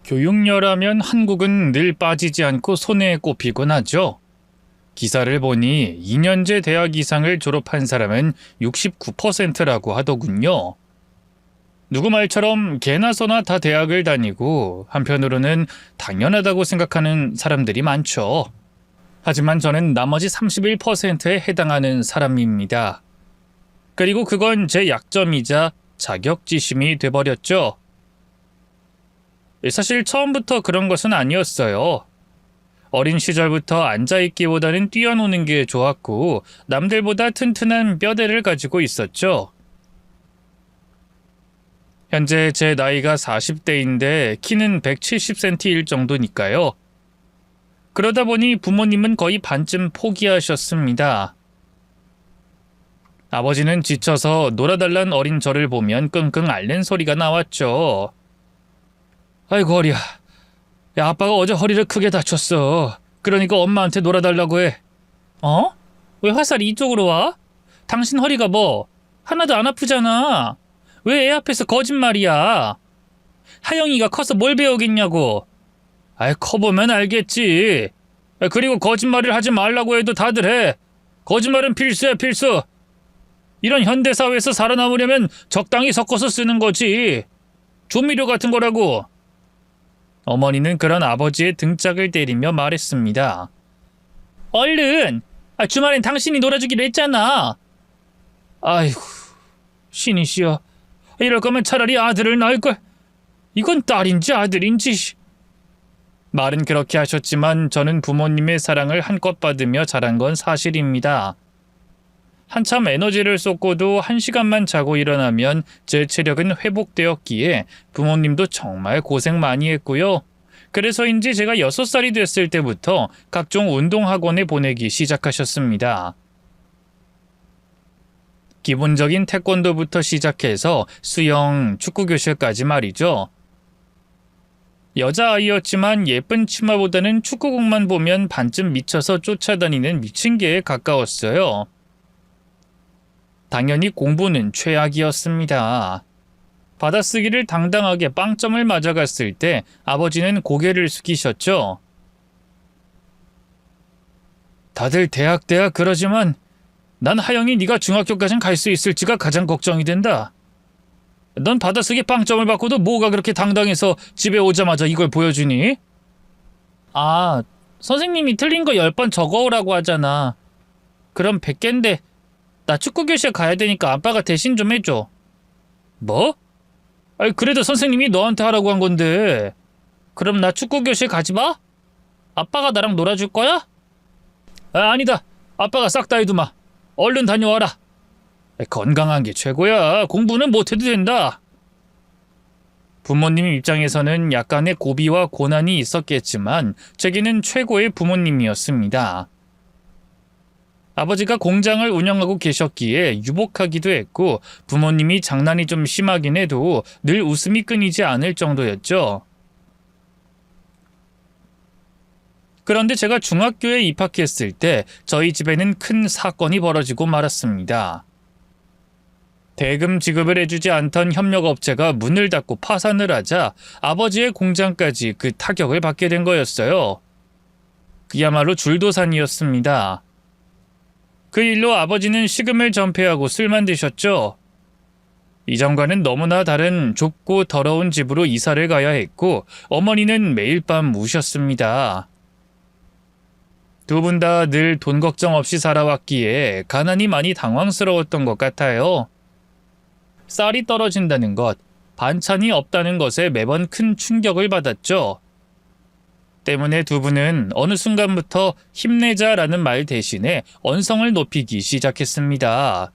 교육열하면 한국은 늘 빠지지 않고 손에 꼽히곤 하죠. 기사를 보니 2년제 대학 이상을 졸업한 사람은 69%라고 하더군요. 누구 말처럼 개나 소나 다 대학을 다니고 한편으로는 당연하다고 생각하는 사람들이 많죠. 하지만 저는 나머지 31%에 해당하는 사람입니다. 그리고 그건 제 약점이자 자격지심이 돼버렸죠. 사실 처음부터 그런 것은 아니었어요. 어린 시절부터 앉아있기보다는 뛰어노는 게 좋았고 남들보다 튼튼한 뼈대를 가지고 있었죠. 현재 제 나이가 40대인데 키는 170cm일 정도니까요. 그러다 보니 부모님은 거의 반쯤 포기하셨습니다. 아버지는 지쳐서 놀아달란 어린 저를 보면 끙끙 앓는 소리가 나왔죠. 아이고 허리야. 야, 아빠가 어제 허리를 크게 다쳤어. 그러니까 엄마한테 놀아달라고 해. 어? 왜 화살이 이쪽으로 와? 당신 허리가 뭐 하나도 안 아프잖아. 왜 애 앞에서 거짓말이야? 하영이가 커서 뭘 배우겠냐고. 아이, 커보면 알겠지. 그리고 거짓말을 하지 말라고 해도 다들 해. 거짓말은 필수야, 필수. 이런 현대사회에서 살아남으려면 적당히 섞어서 쓰는 거지. 조미료 같은 거라고. 어머니는 그런 아버지의 등짝을 때리며 말했습니다. 얼른! 주말엔 당신이 놀아주기로 했잖아. 아이고, 신이시여. 이럴 거면 차라리 아들을 낳을걸. 이건 딸인지 아들인지. 말은 그렇게 하셨지만 저는 부모님의 사랑을 한껏 받으며 자란 건 사실입니다. 한참 에너지를 쏟고도 1시간만 자고 일어나면 제 체력은 회복되었기에 부모님도 정말 고생 많이 했고요. 그래서인지 제가 6살이 됐을 때부터 각종 운동학원에 보내기 시작하셨습니다. 기본적인 태권도부터 시작해서 수영, 축구교실까지 말이죠. 여자아이였지만 예쁜 치마보다는 축구공만 보면 반쯤 미쳐서 쫓아다니는 미친 개에 가까웠어요. 당연히 공부는 최악이었습니다. 받아쓰기를 당당하게 빵점을 맞아갔을 때 아버지는 고개를 숙이셨죠. 다들 대학 그러지만 난 하영이 네가 중학교까진 갈 수 있을지가 가장 걱정이 된다. 넌 받아쓰기 빵점을 받고도 뭐가 그렇게 당당해서 집에 오자마자 이걸 보여주니? 아, 선생님이 틀린 거 10번 적어오라고 하잖아. 그럼 100개인데 나 축구교실 가야 되니까 아빠가 대신 좀 해줘. 뭐? 아니, 그래도 선생님이 너한테 하라고 한 건데. 그럼 나 축구교실 가지 마? 아빠가 나랑 놀아줄 거야? 아니다. 아빠가 싹 다 해두마. 얼른 다녀와라. 건강한 게 최고야. 공부는 못해도 된다. 부모님 입장에서는 약간의 고비와 고난이 있었겠지만 제게는 최고의 부모님이었습니다. 아버지가 공장을 운영하고 계셨기에 유복하기도 했고 부모님이 장난이 좀 심하긴 해도 늘 웃음이 끊이지 않을 정도였죠. 그런데 제가 중학교에 입학했을 때 저희 집에는 큰 사건이 벌어지고 말았습니다. 대금 지급을 해주지 않던 협력업체가 문을 닫고 파산을 하자 아버지의 공장까지 그 타격을 받게 된 거였어요. 그야말로 줄도산이었습니다. 그 일로 아버지는 식음을 전폐하고 술만 드셨죠. 이전과는 너무나 다른 좁고 더러운 집으로 이사를 가야 했고 어머니는 매일 밤 우셨습니다. 두 분 다 늘 돈 걱정 없이 살아왔기에 가난이 많이 당황스러웠던 것 같아요. 쌀이 떨어진다는 것, 반찬이 없다는 것에 매번 큰 충격을 받았죠. 때문에 두 분은 어느 순간부터 힘내자라는 말 대신에 언성을 높이기 시작했습니다.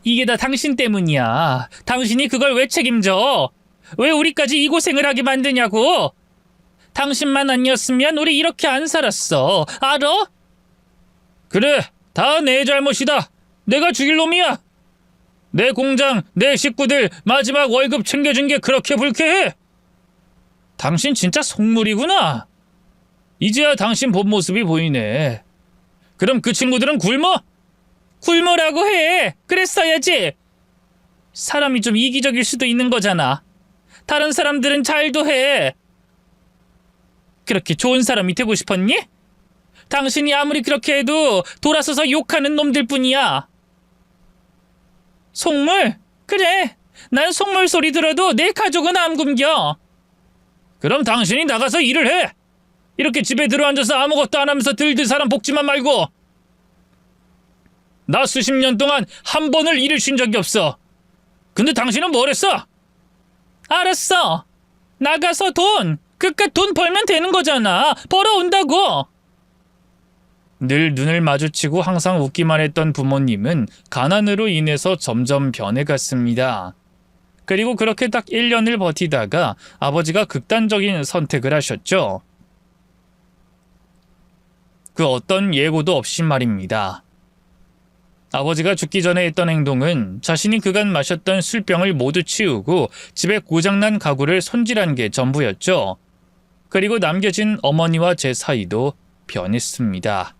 이게 다 당신 때문이야. 당신이 그걸 왜 책임져? 왜 우리까지 이 고생을 하게 만드냐고? 당신만 아니었으면 우리 이렇게 안 살았어. 알아? 그래, 다 내 잘못이다. 내가 죽일 놈이야. 내 공장, 내 식구들 마지막 월급 챙겨준 게 그렇게 불쾌해? 당신 진짜 속물이구나. 이제야 당신 본 모습이 보이네. 그럼 그 친구들은 굶어? 굶으라고 해. 그랬어야지. 사람이 좀 이기적일 수도 있는 거잖아. 다른 사람들은 잘도 해. 그렇게 좋은 사람이 되고 싶었니? 당신이 아무리 그렇게 해도 돌아서서 욕하는 놈들 뿐이야. 속물? 그래. 난 속물 소리 들어도 내 가족은 안 굶겨. 그럼 당신이 나가서 일을 해. 이렇게 집에 들어앉아서 아무것도 안 하면서 들들 사람 볶지만 말고. 나 수십 년 동안 한 번을 일을 쉰 적이 없어. 근데 당신은 뭘 했어? 알았어. 나가서 그깟 돈 벌면 되는 거잖아. 벌어온다고. 늘 눈을 마주치고 항상 웃기만 했던 부모님은 가난으로 인해서 점점 변해갔습니다. 그리고 그렇게 딱 1년을 버티다가 아버지가 극단적인 선택을 하셨죠. 그 어떤 예고도 없이 말입니다. 아버지가 죽기 전에 했던 행동은 자신이 그간 마셨던 술병을 모두 치우고 집에 고장난 가구를 손질한 게 전부였죠. 그리고 남겨진 어머니와 제 사이도 변했습니다.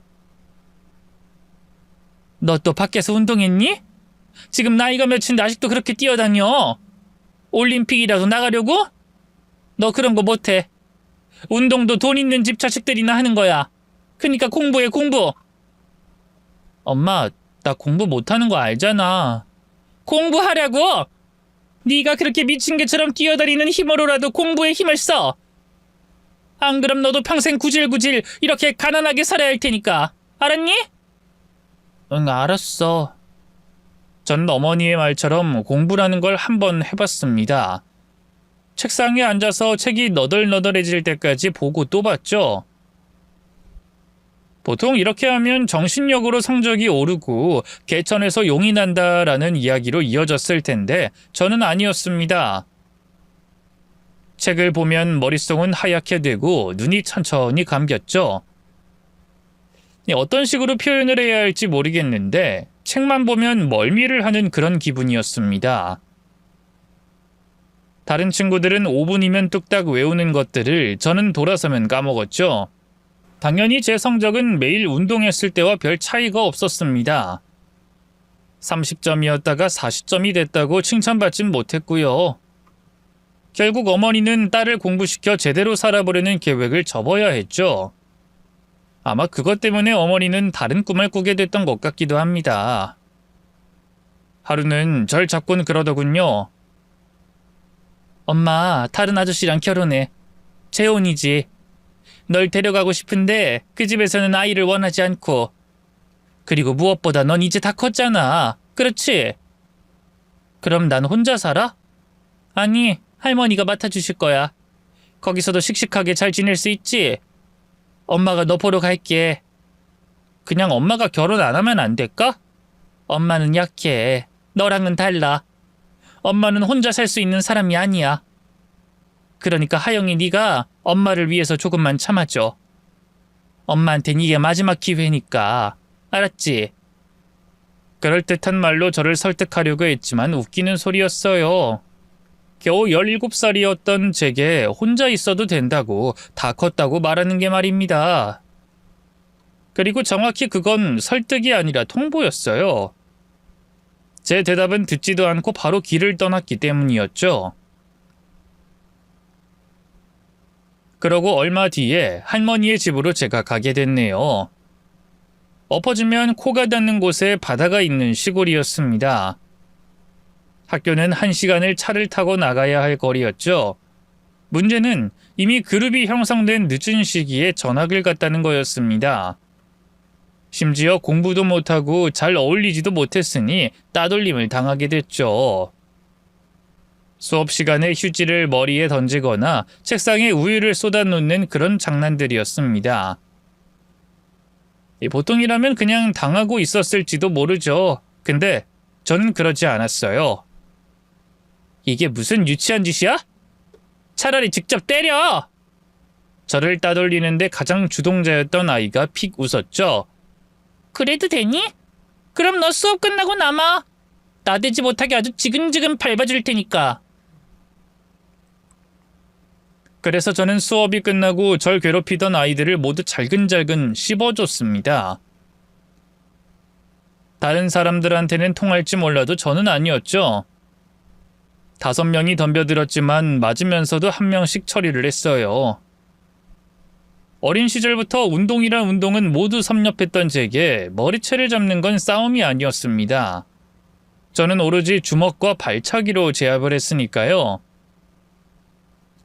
너 또 밖에서 운동했니? 지금 나이가 몇인데 아직도 그렇게 뛰어다녀? 올림픽이라도 나가려고? 너 그런 거 못해. 운동도 돈 있는 집 자식들이나 하는 거야. 그러니까 공부해, 공부. 엄마, 나 공부 못하는 거 알잖아. 공부하라고! 네가 그렇게 미친 개처럼 뛰어다니는 힘으로라도 공부에 힘을 써. 안 그럼 너도 평생 구질구질 이렇게 가난하게 살아야 할 테니까. 알았니? 응, 알았어. 전 어머니의 말처럼 공부라는 걸 한번 해봤습니다. 책상에 앉아서 책이 너덜너덜해질 때까지 보고 또 봤죠. 보통 이렇게 하면 정신력으로 성적이 오르고 개천에서 용이 난다라는 이야기로 이어졌을 텐데 저는 아니었습니다. 책을 보면 머릿속은 하얗게 되고 눈이 천천히 감겼죠. 어떤 식으로 표현을 해야 할지 모르겠는데 책만 보면 멀미를 하는 그런 기분이었습니다. 다른 친구들은 5분이면 뚝딱 외우는 것들을 저는 돌아서면 까먹었죠. 당연히 제 성적은 매일 운동했을 때와 별 차이가 없었습니다. 30점이었다가 40점이 됐다고 칭찬받진 못했고요. 결국 어머니는 딸을 공부시켜 제대로 살아보려는 계획을 접어야 했죠. 아마 그것 때문에 어머니는 다른 꿈을 꾸게 됐던 것 같기도 합니다. 하루는 절 잡곤 그러더군요. 엄마, 다른 아저씨랑 결혼해. 재혼이지. 널 데려가고 싶은데 그 집에서는 아이를 원하지 않고. 그리고 무엇보다 넌 이제 다 컸잖아. 그렇지? 그럼 난 혼자 살아? 아니, 할머니가 맡아주실 거야. 거기서도 씩씩하게 잘 지낼 수 있지? 엄마가 너 보러 갈게. 그냥 엄마가 결혼 안 하면 안 될까? 엄마는 약해. 너랑은 달라. 엄마는 혼자 살 수 있는 사람이 아니야. 그러니까 하영이 네가 엄마를 위해서 조금만 참아줘. 엄마한텐 이게 마지막 기회니까. 알았지? 그럴듯한 말로 저를 설득하려고 했지만 웃기는 소리였어요. 겨우 17살이었던 제게 혼자 있어도 된다고, 다 컸다고 말하는 게 말입니다. 그리고 정확히 그건 설득이 아니라 통보였어요. 제 대답은 듣지도 않고 바로 길을 떠났기 때문이었죠. 그러고 얼마 뒤에 할머니의 집으로 제가 가게 됐네요. 엎어지면 코가 닿는 곳에 바다가 있는 시골이었습니다. 학교는 1시간을 차를 타고 나가야 할 거리였죠. 문제는 이미 그룹이 형성된 늦은 시기에 전학을 갔다는 거였습니다. 심지어 공부도 못하고 잘 어울리지도 못했으니 따돌림을 당하게 됐죠. 수업 시간에 휴지를 머리에 던지거나 책상에 우유를 쏟아놓는 그런 장난들이었습니다. 보통이라면 그냥 당하고 있었을지도 모르죠. 근데 저는 그러지 않았어요. 이게 무슨 유치한 짓이야? 차라리 직접 때려! 저를 따돌리는데 가장 주동자였던 아이가 픽 웃었죠. 그래도 되니? 그럼 너 수업 끝나고 남아. 나대지 못하게 아주 지근지근 밟아줄 테니까. 그래서 저는 수업이 끝나고 절 괴롭히던 아이들을 모두 잘근잘근 씹어줬습니다. 다른 사람들한테는 통할지 몰라도 저는 아니었죠. 5명이 덤벼들었지만 맞으면서도 1명씩 처리를 했어요. 어린 시절부터 운동이란 운동은 모두 섭렵했던 제게 머리채를 잡는 건 싸움이 아니었습니다. 저는 오로지 주먹과 발차기로 제압을 했으니까요.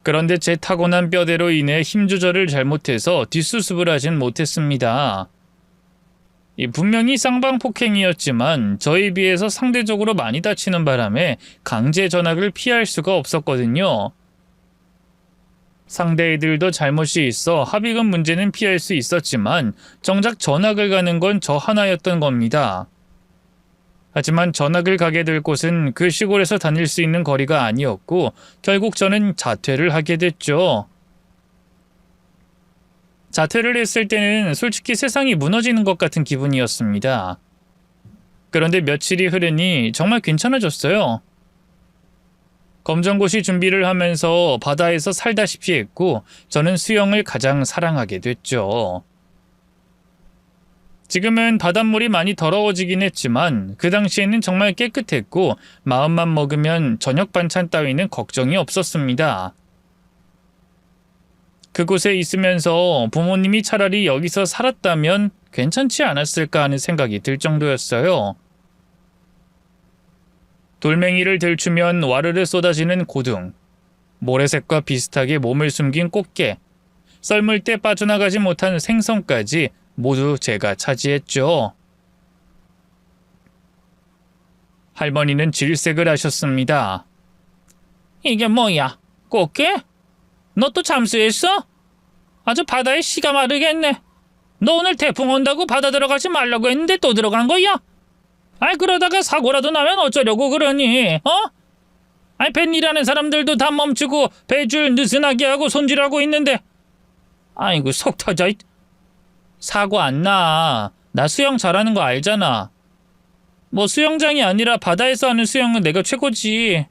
그런데 제 타고난 뼈대로 인해 힘 조절을 잘못해서 뒷수습을 하진 못했습니다. 분명히 쌍방폭행이었지만 저에 비해서 상대적으로 많이 다치는 바람에 강제 전학을 피할 수가 없었거든요. 상대 애들도 잘못이 있어 합의금 문제는 피할 수 있었지만 정작 전학을 가는 건 저 하나였던 겁니다. 하지만 전학을 가게 될 곳은 그 시골에서 다닐 수 있는 거리가 아니었고 결국 저는 자퇴를 하게 됐죠. 자퇴를 했을 때는 솔직히 세상이 무너지는 것 같은 기분이었습니다. 그런데 며칠이 흐르니 정말 괜찮아졌어요. 검정고시 준비를 하면서 바다에서 살다시피 했고 저는 수영을 가장 사랑하게 됐죠. 지금은 바닷물이 많이 더러워지긴 했지만 그 당시에는 정말 깨끗했고 마음만 먹으면 저녁 반찬 따위는 걱정이 없었습니다. 그곳에 있으면서 부모님이 차라리 여기서 살았다면 괜찮지 않았을까 하는 생각이 들 정도였어요. 돌멩이를 들추면 와르르 쏟아지는 고둥, 모래색과 비슷하게 몸을 숨긴 꽃게, 썰물 때 빠져나가지 못한 생선까지 모두 제가 차지했죠. 할머니는 질색을 하셨습니다. 이게 뭐야? 꽃게? 너 또 잠수했어? 아주 바다에 씨가 마르겠네. 너 오늘 태풍 온다고 바다 들어가지 말라고 했는데 또 들어간 거야? 아이 그러다가 사고라도 나면 어쩌려고 그러니? 아이 뱃일하는 사람들도 다 멈추고 배줄 느슨하게 하고 손질하고 있는데 아이고 속 터져. 사고 안 나. 나 수영 잘하는 거 알잖아. 뭐 수영장이 아니라 바다에서 하는 수영은 내가 최고지.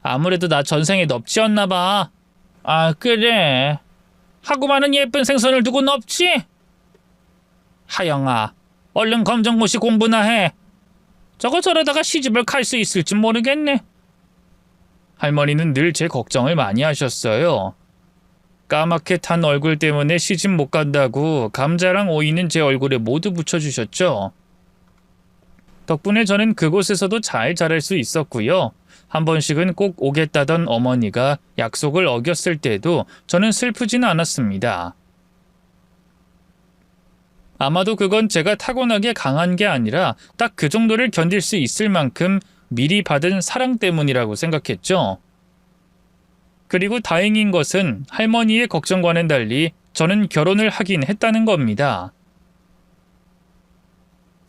아무래도 나 전생에 넙치였나 봐. 아 그래. 하고 많은 예쁜 생선을 두고 넙치? 하영아 얼른 검정고시 공부나 해. 저거 저러다가 시집을 갈 수 있을지 모르겠네. 할머니는 늘 제 걱정을 많이 하셨어요. 까맣게 탄 얼굴 때문에 시집 못 간다고 감자랑 오이는 제 얼굴에 모두 붙여주셨죠. 덕분에 저는 그곳에서도 잘 자랄 수 있었고요. 한 번씩은 꼭 오겠다던 어머니가 약속을 어겼을 때도 저는 슬프지는 않았습니다. 아마도 그건 제가 타고나게 강한 게 아니라 딱 그 정도를 견딜 수 있을 만큼 미리 받은 사랑 때문이라고 생각했죠. 그리고 다행인 것은 할머니의 걱정과는 달리 저는 결혼을 하긴 했다는 겁니다.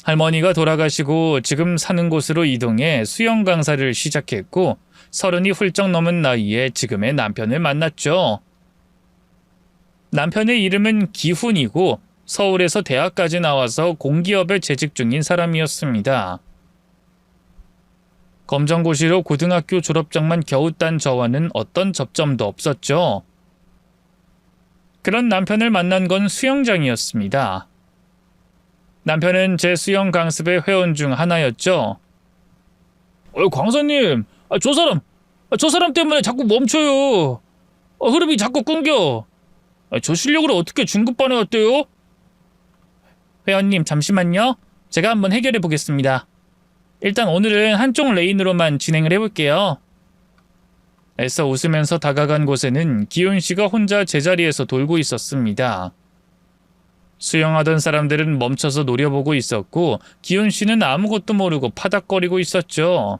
할머니가 돌아가시고 지금 사는 곳으로 이동해 수영 강사를 시작했고 30이 훌쩍 넘은 나이에 지금의 남편을 만났죠. 남편의 이름은 기훈이고 서울에서 대학까지 나와서 공기업에 재직 중인 사람이었습니다. 검정고시로 고등학교 졸업장만 겨우 딴 저와는 어떤 접점도 없었죠. 그런 남편을 만난 건 수영장이었습니다. 남편은 제 수영 강습의 회원 중 하나였죠. 광사님, 저 사람 때문에 자꾸 멈춰요. 흐름이 자꾸 끊겨. 저 실력으로 어떻게 중급반에 왔대요? 회원님 잠시만요. 제가 한번 해결해 보겠습니다. 일단 오늘은 한쪽 레인으로만 진행을 해볼게요. 애써 웃으면서 다가간 곳에는 기훈 씨가 혼자 제자리에서 돌고 있었습니다. 수영하던 사람들은 멈춰서 노려보고 있었고 기훈 씨는 아무것도 모르고 파닥거리고 있었죠.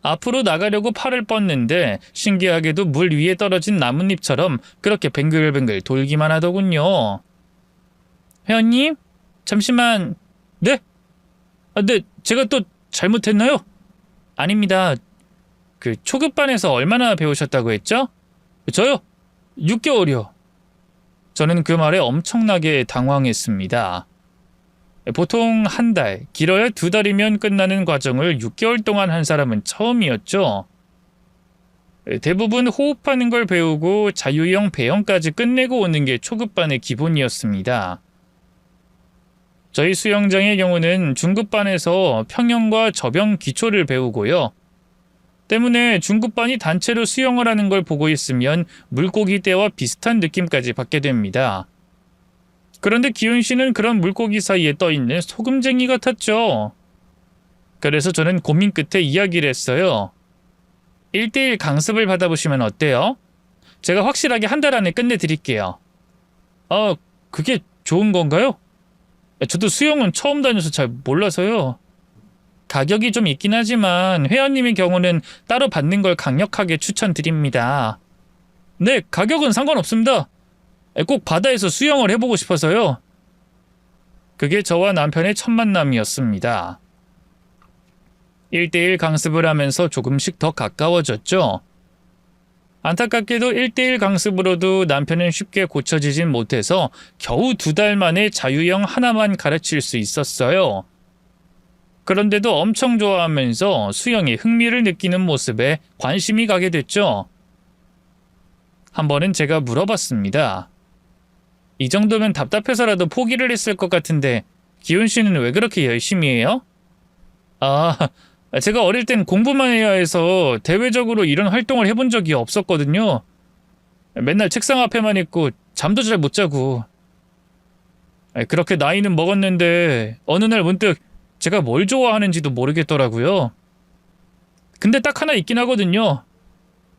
앞으로 나가려고 팔을 뻗는데 신기하게도 물 위에 떨어진 나뭇잎처럼 그렇게 뱅글뱅글 돌기만 하더군요. 회원님? 잠시만... 네? 네, 제가 또 잘못했나요? 아닙니다. 그 초급반에서 얼마나 배우셨다고 했죠? 저요? 6개월이요. 저는 그 말에 엄청나게 당황했습니다. 보통 한 달, 길어야 2달이면 끝나는 과정을 6개월 동안 한 사람은 처음이었죠. 대부분 호흡하는 걸 배우고 자유형 배영까지 끝내고 오는 게 초급반의 기본이었습니다. 저희 수영장의 경우는 중급반에서 평형과 접영 기초를 배우고요. 때문에 중급반이 단체로 수영을 하는 걸 보고 있으면 물고기 떼와 비슷한 느낌까지 받게 됩니다. 그런데 기훈 씨는 그런 물고기 사이에 떠있는 소금쟁이 같았죠. 그래서 저는 고민 끝에 이야기를 했어요. 1대1 강습을 받아보시면 어때요? 제가 확실하게 한 달 안에 끝내드릴게요. 그게 좋은 건가요? 저도 수영은 처음 다녀서 잘 몰라서요. 가격이 좀 있긴 하지만 회원님의 경우는 따로 받는 걸 강력하게 추천드립니다. 네, 가격은 상관없습니다. 꼭 바다에서 수영을 해보고 싶어서요. 그게 저와 남편의 첫 만남이었습니다. 1대1 강습을 하면서 조금씩 더 가까워졌죠. 안타깝게도 1대1 강습으로도 남편은 쉽게 고쳐지진 못해서 겨우 2달 만에 자유형 하나만 가르칠 수 있었어요. 그런데도 엄청 좋아하면서 수영에 흥미를 느끼는 모습에 관심이 가게 됐죠. 한 번은 제가 물어봤습니다. 이 정도면 답답해서라도 포기를 했을 것 같은데 기훈 씨는 왜 그렇게 열심히 해요? 제가 어릴 땐 공부만 해야 해서 대외적으로 이런 활동을 해본 적이 없었거든요. 맨날 책상 앞에만 있고 잠도 잘 못 자고. 그렇게 나이는 먹었는데 어느 날 문득 제가 뭘 좋아하는지도 모르겠더라고요. 근데 딱 하나 있긴 하거든요.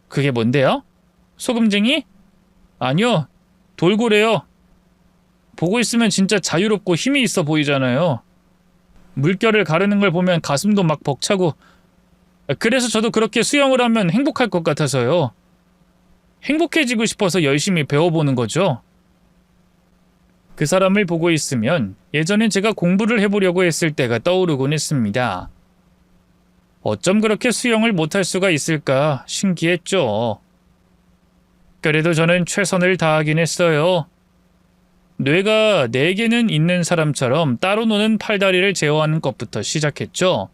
그게 뭔데요? 소금쟁이? 아니요, 돌고래요. 보고 있으면 진짜 자유롭고 힘이 있어 보이잖아요. 물결을 가르는 걸 보면 가슴도 막 벅차고. 그래서 저도 그렇게 수영을 하면 행복할 것 같아서요. 행복해지고 싶어서 열심히 배워보는 거죠. 그 사람을 보고 있으면 예전에 제가 공부를 해보려고 했을 때가 떠오르곤 했습니다. 어쩜 그렇게 수영을 못할 수가 있을까 신기했죠. 그래도 저는 최선을 다하긴 했어요. 뇌가 4개는 있는 사람처럼 따로 노는 팔다리를 제어하는 것부터 시작했죠.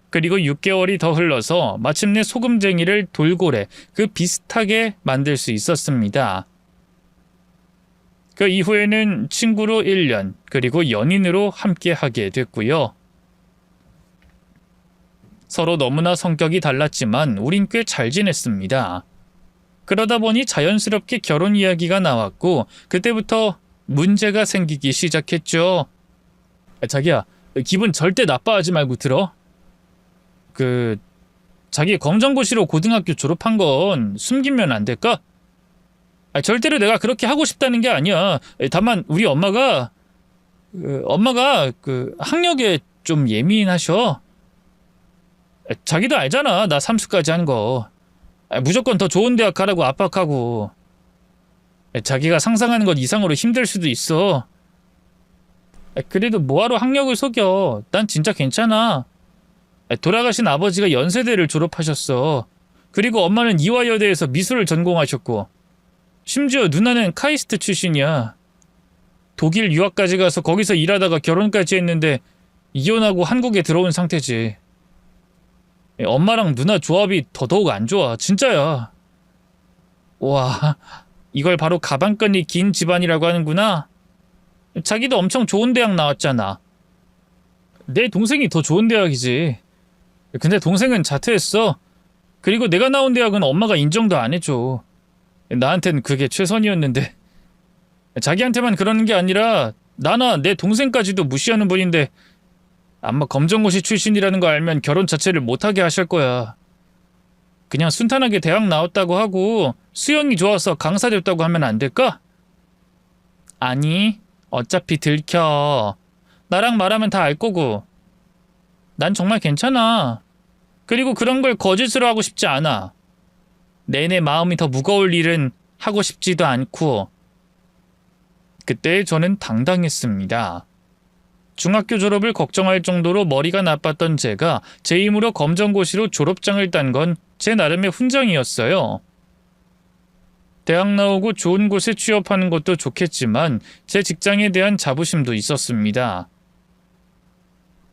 그리고 6개월이 더 흘러서 마침내 소금쟁이를 돌고래 그 비슷하게 만들 수 있었습니다. 그 이후에는 친구로 1년, 그리고 연인으로 함께 하게 됐고요. 서로 너무나 성격이 달랐지만 우린 꽤 잘 지냈습니다. 그러다 보니 자연스럽게 결혼 이야기가 나왔고 그때부터 문제가 생기기 시작했죠. 자기야, 기분 절대 나빠하지 말고 들어. 자기 검정고시로 고등학교 졸업한 건 숨기면 안 될까? 절대로 내가 그렇게 하고 싶다는 게 아니야. 다만 우리 엄마가 학력에 좀 예민하셔. 자기도 알잖아, 나 삼수까지 한 거. 무조건 더 좋은 대학 가라고 압박하고. 자기가 상상하는 것 이상으로 힘들 수도 있어. 그래도 뭐하러 학력을 속여. 난 진짜 괜찮아. 돌아가신 아버지가 연세대를 졸업하셨어. 그리고 엄마는 이화여대에서 미술을 전공하셨고, 심지어 누나는 카이스트 출신이야. 독일 유학까지 가서 거기서 일하다가 결혼까지 했는데 이혼하고 한국에 들어온 상태지. 엄마랑 누나 조합이 더더욱 안 좋아. 진짜야. 와, 이걸 바로 가방끈이 긴 집안이라고 하는구나. 자기도 엄청 좋은 대학 나왔잖아. 내 동생이 더 좋은 대학이지. 근데 동생은 자퇴했어. 그리고 내가 나온 대학은 엄마가 인정도 안 해줘. 나한텐 그게 최선이었는데. 자기한테만 그러는 게 아니라 나나 내 동생까지도 무시하는 분인데 아마 검정고시 출신이라는 거 알면 결혼 자체를 못하게 하실 거야. 그냥 순탄하게 대학 나왔다고 하고 수영이 좋아서 강사 됐다고 하면 안 될까? 아니, 어차피 들켜. 나랑 말하면 다 알 거고. 난 정말 괜찮아. 그리고 그런 걸 거짓으로 하고 싶지 않아. 내내 마음이 더 무거울 일은 하고 싶지도 않고. 그때 저는 당당했습니다. 중학교 졸업을 걱정할 정도로 머리가 나빴던 제가 제 힘으로 검정고시로 졸업장을 딴 건 제 나름의 훈장이었어요. 대학 나오고 좋은 곳에 취업하는 것도 좋겠지만 제 직장에 대한 자부심도 있었습니다.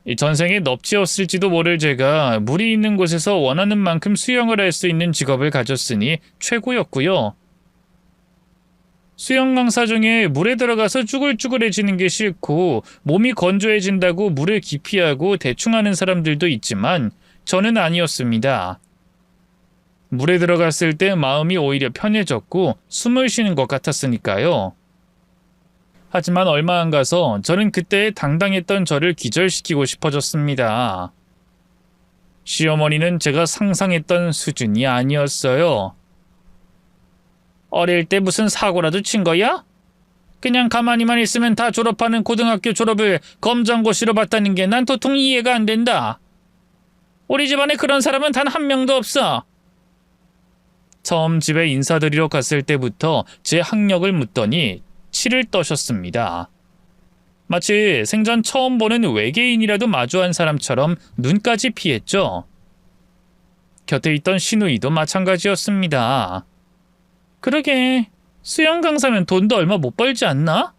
이 전생에 넙치였을지도 모를 제가 물이 있는 곳에서 원하는 만큼 수영을 할 수 있는 직업을 가졌으니 최고였고요. 수영 강사 중에 물에 들어가서 쭈글쭈글해지는 게 싫고 몸이 건조해진다고 물을 기피하고 대충 하는 사람들도 있지만 저는 아니었습니다. 물에 들어갔을 때 마음이 오히려 편해졌고 숨을 쉬는 것 같았으니까요. 하지만 얼마 안 가서 저는 그때의 당당했던 저를 기절시키고 싶어졌습니다. 시어머니는 제가 상상했던 수준이 아니었어요. 어릴 때 무슨 사고라도 친 거야? 그냥 가만히만 있으면 다 졸업하는 고등학교 졸업을 검정고시로 봤다는 게 난 도통 이해가 안 된다. 우리 집안에 그런 사람은 단 한 명도 없어. 처음 집에 인사드리러 갔을 때부터 제 학력을 묻더니 치를 떠셨습니다. 마치 생전 처음 보는 외계인이라도 마주한 사람처럼 눈까지 피했죠. 곁에 있던 시누이도 마찬가지였습니다. 그러게, 수영 강사면 돈도 얼마 못 벌지 않나?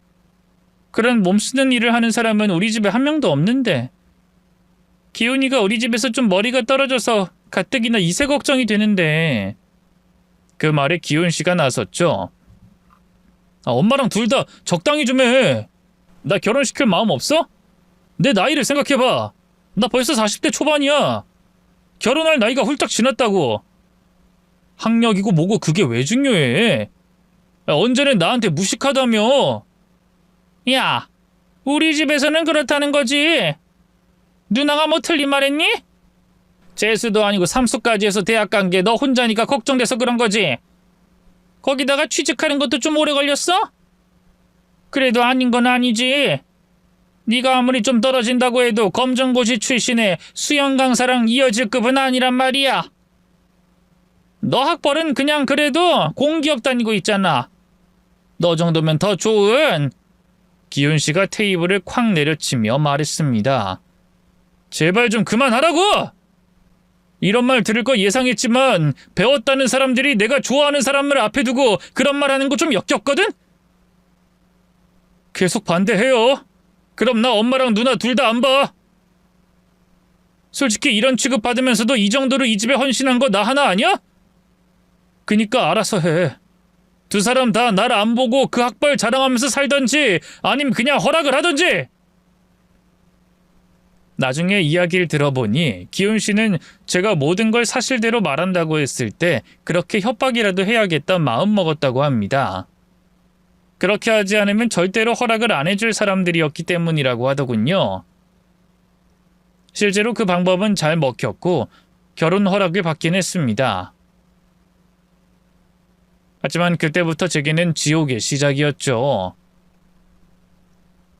그런 몸쓰는 일을 하는 사람은 우리 집에 한 명도 없는데. 기훈이가 우리 집에서 좀 머리가 떨어져서 가뜩이나 이세 걱정이 되는데. 그 말에 기훈 씨가 나섰죠. 엄마랑 둘 다 적당히 좀 해. 나 결혼시킬 마음 없어? 내 나이를 생각해봐. 나 벌써 40대 초반이야. 결혼할 나이가 훌쩍 지났다고. 학력이고 뭐고 그게 왜 중요해? 언제는 나한테 무식하다며. 야, 우리 집에서는 그렇다는 거지. 누나가 뭐 틀린 말 했니? 재수도 아니고 삼수까지 해서 대학 간 게 너 혼자니까 걱정돼서 그런 거지. 거기다가 취직하는 것도 좀 오래 걸렸어? 그래도 아닌 건 아니지. 네가 아무리 좀 떨어진다고 해도 검정고시 출신의 수영 강사랑 이어질 급은 아니란 말이야. 너 학벌은 그냥 그래도 공기업 다니고 있잖아. 너 정도면 더 좋은. 기훈 씨가 테이블을 콱 내려치며 말했습니다. 제발 좀 그만하라고! 이런 말 들을 거 예상했지만 배웠다는 사람들이 내가 좋아하는 사람을 앞에 두고 그런 말 하는 거 좀 역겹거든? 계속 반대해요. 그럼 나 엄마랑 누나 둘 다 안 봐. 솔직히 이런 취급 받으면서도 이 정도로 이 집에 헌신한 거 나 하나 아니야? 그니까 알아서 해. 두 사람 다 날 안 보고 그 학벌 자랑하면서 살던지 아님 그냥 허락을 하던지. 나중에 이야기를 들어보니 기훈 씨는 제가 모든 걸 사실대로 말한다고 했을 때 그렇게 협박이라도 해야겠다 마음 먹었다고 합니다. 그렇게 하지 않으면 절대로 허락을 안 해줄 사람들이었기 때문이라고 하더군요. 실제로 그 방법은 잘 먹혔고 결혼 허락을 받긴 했습니다. 하지만 그때부터 제게는 지옥의 시작이었죠.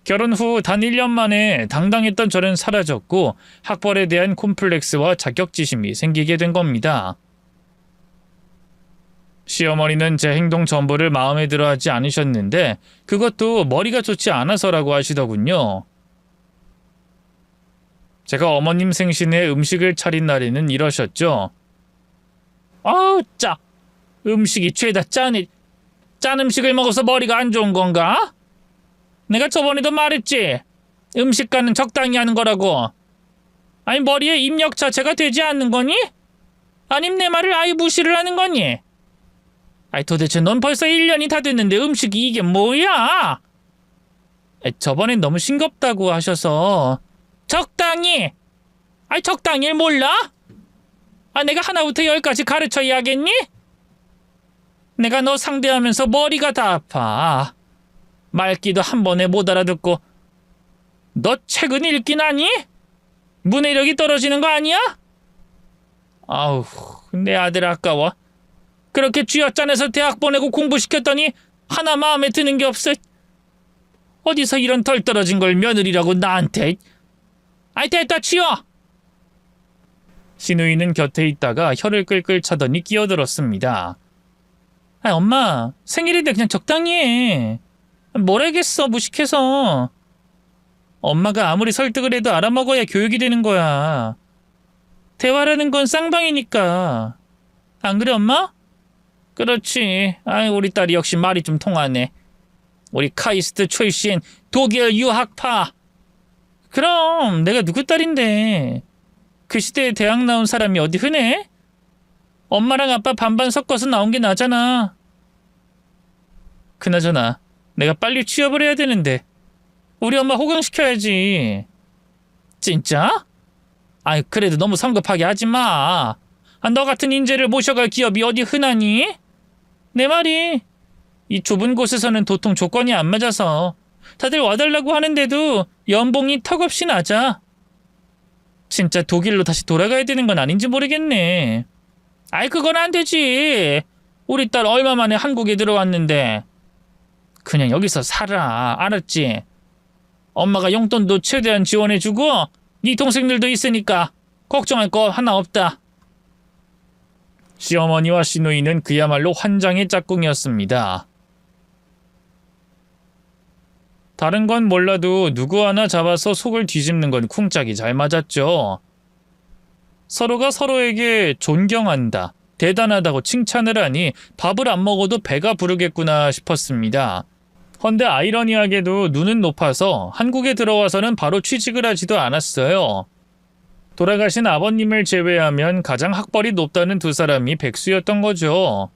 결혼 후 단 1년 만에 당당했던 저는 사라졌고 학벌에 대한 콤플렉스와 자격지심이 생기게 된 겁니다. 시어머니는 제 행동 전부를 마음에 들어 하지 않으셨는데 그것도 머리가 좋지 않아서라고 하시더군요. 제가 어머님 생신에 음식을 차린 날에는 이러셨죠. 아우 짜! 음식이 죄다 짜네. 짠 음식을 먹어서 머리가 안 좋은 건가? 내가 저번에도 말했지. 음식과는 적당히 하는 거라고. 아니 머리에 입력 자체가 되지 않는 거니? 아님 내 말을 아예 무시를 하는 거니? 아니 도대체 넌 벌써 1년이 다 됐는데 음식이 이게 뭐야? 저번엔 너무 싱겁다고 하셔서. 적당히! 아니 적당히를 몰라? 아 내가 하나부터 10까지 가르쳐야겠니? 내가 너 상대하면서 머리가 다 아파. 말귀도 한 번에 못 알아듣고. 너 책은 읽긴 하니? 문해력이 떨어지는 거 아니야? 아우 내 아들 아까워. 그렇게 쥐어짜내서 대학 보내고 공부시켰더니 하나 마음에 드는 게 없어. 어디서 이런 덜 떨어진 걸 며느리라고 나한테. 아이 됐다 치워. 시누이는 곁에 있다가 혀를 끌끌 차더니 끼어들었습니다. 아 엄마 생일인데 그냥 적당히 해. 뭘 알겠어 무식해서. 엄마가 아무리 설득을 해도 알아먹어야 교육이 되는 거야. 대화라는 건 쌍방이니까. 안 그래 엄마? 그렇지. 아이 우리 딸이 역시 말이 좀 통하네. 우리 카이스트 출신 독일 유학파. 그럼 내가 누구 딸인데. 그 시대에 대학 나온 사람이 어디 흔해? 엄마랑 아빠 반반 섞어서 나온 게 나잖아. 그나저나 내가 빨리 취업을 해야 되는데 우리 엄마 호강시켜야지. 진짜? 그래도 너무 성급하게 하지 마. 너 같은 인재를 모셔갈 기업이 어디 흔하니? 내 말이 이 좁은 곳에서는 도통 조건이 안 맞아서 다들 와달라고 하는데도 연봉이 턱없이 낮아. 진짜 독일로 다시 돌아가야 되는 건 아닌지 모르겠네. 그건 안 되지. 우리 딸 얼마 만에 한국에 들어왔는데. 그냥 여기서 살아. 알았지? 엄마가 용돈도 최대한 지원해주고 네 동생들도 있으니까 걱정할 거 하나 없다. 시어머니와 시누이는 그야말로 환장의 짝꿍이었습니다. 다른 건 몰라도 누구 하나 잡아서 속을 뒤집는 건 쿵짝이 잘 맞았죠. 서로가 서로에게 존경한다, 대단하다고 칭찬을 하니 밥을 안 먹어도 배가 부르겠구나 싶었습니다. 헌데 아이러니하게도 눈은 높아서 한국에 들어와서는 바로 취직을 하지도 않았어요. 돌아가신 아버님을 제외하면 가장 학벌이 높다는 두 사람이 백수였던 거죠.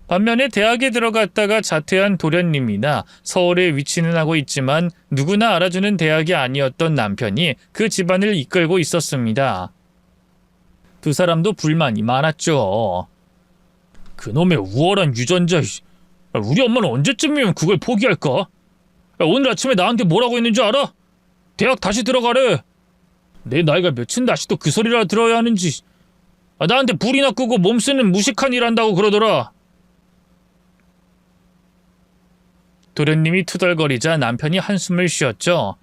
반면에 대학에 들어갔다가 자퇴한 도련님이나 서울에 위치는 하고 있지만 누구나 알아주는 대학이 아니었던 남편이 그 집안을 이끌고 있었습니다. 두 사람도 불만이 많았죠. 그놈의 우월한 유전자, 우리 엄마는 언제쯤이면 그걸 포기할까? 오늘 아침에 나한테 뭐라고 했는 줄 알아? 대학 다시 들어가래. 내 나이가 몇인데 아직도 그 소리라 들어야 하는지. 나한테 불이나 끄고 몸 쓰는 무식한 일 한다고 그러더라. 도련님이 투덜거리자 남편이 한숨을 쉬었죠.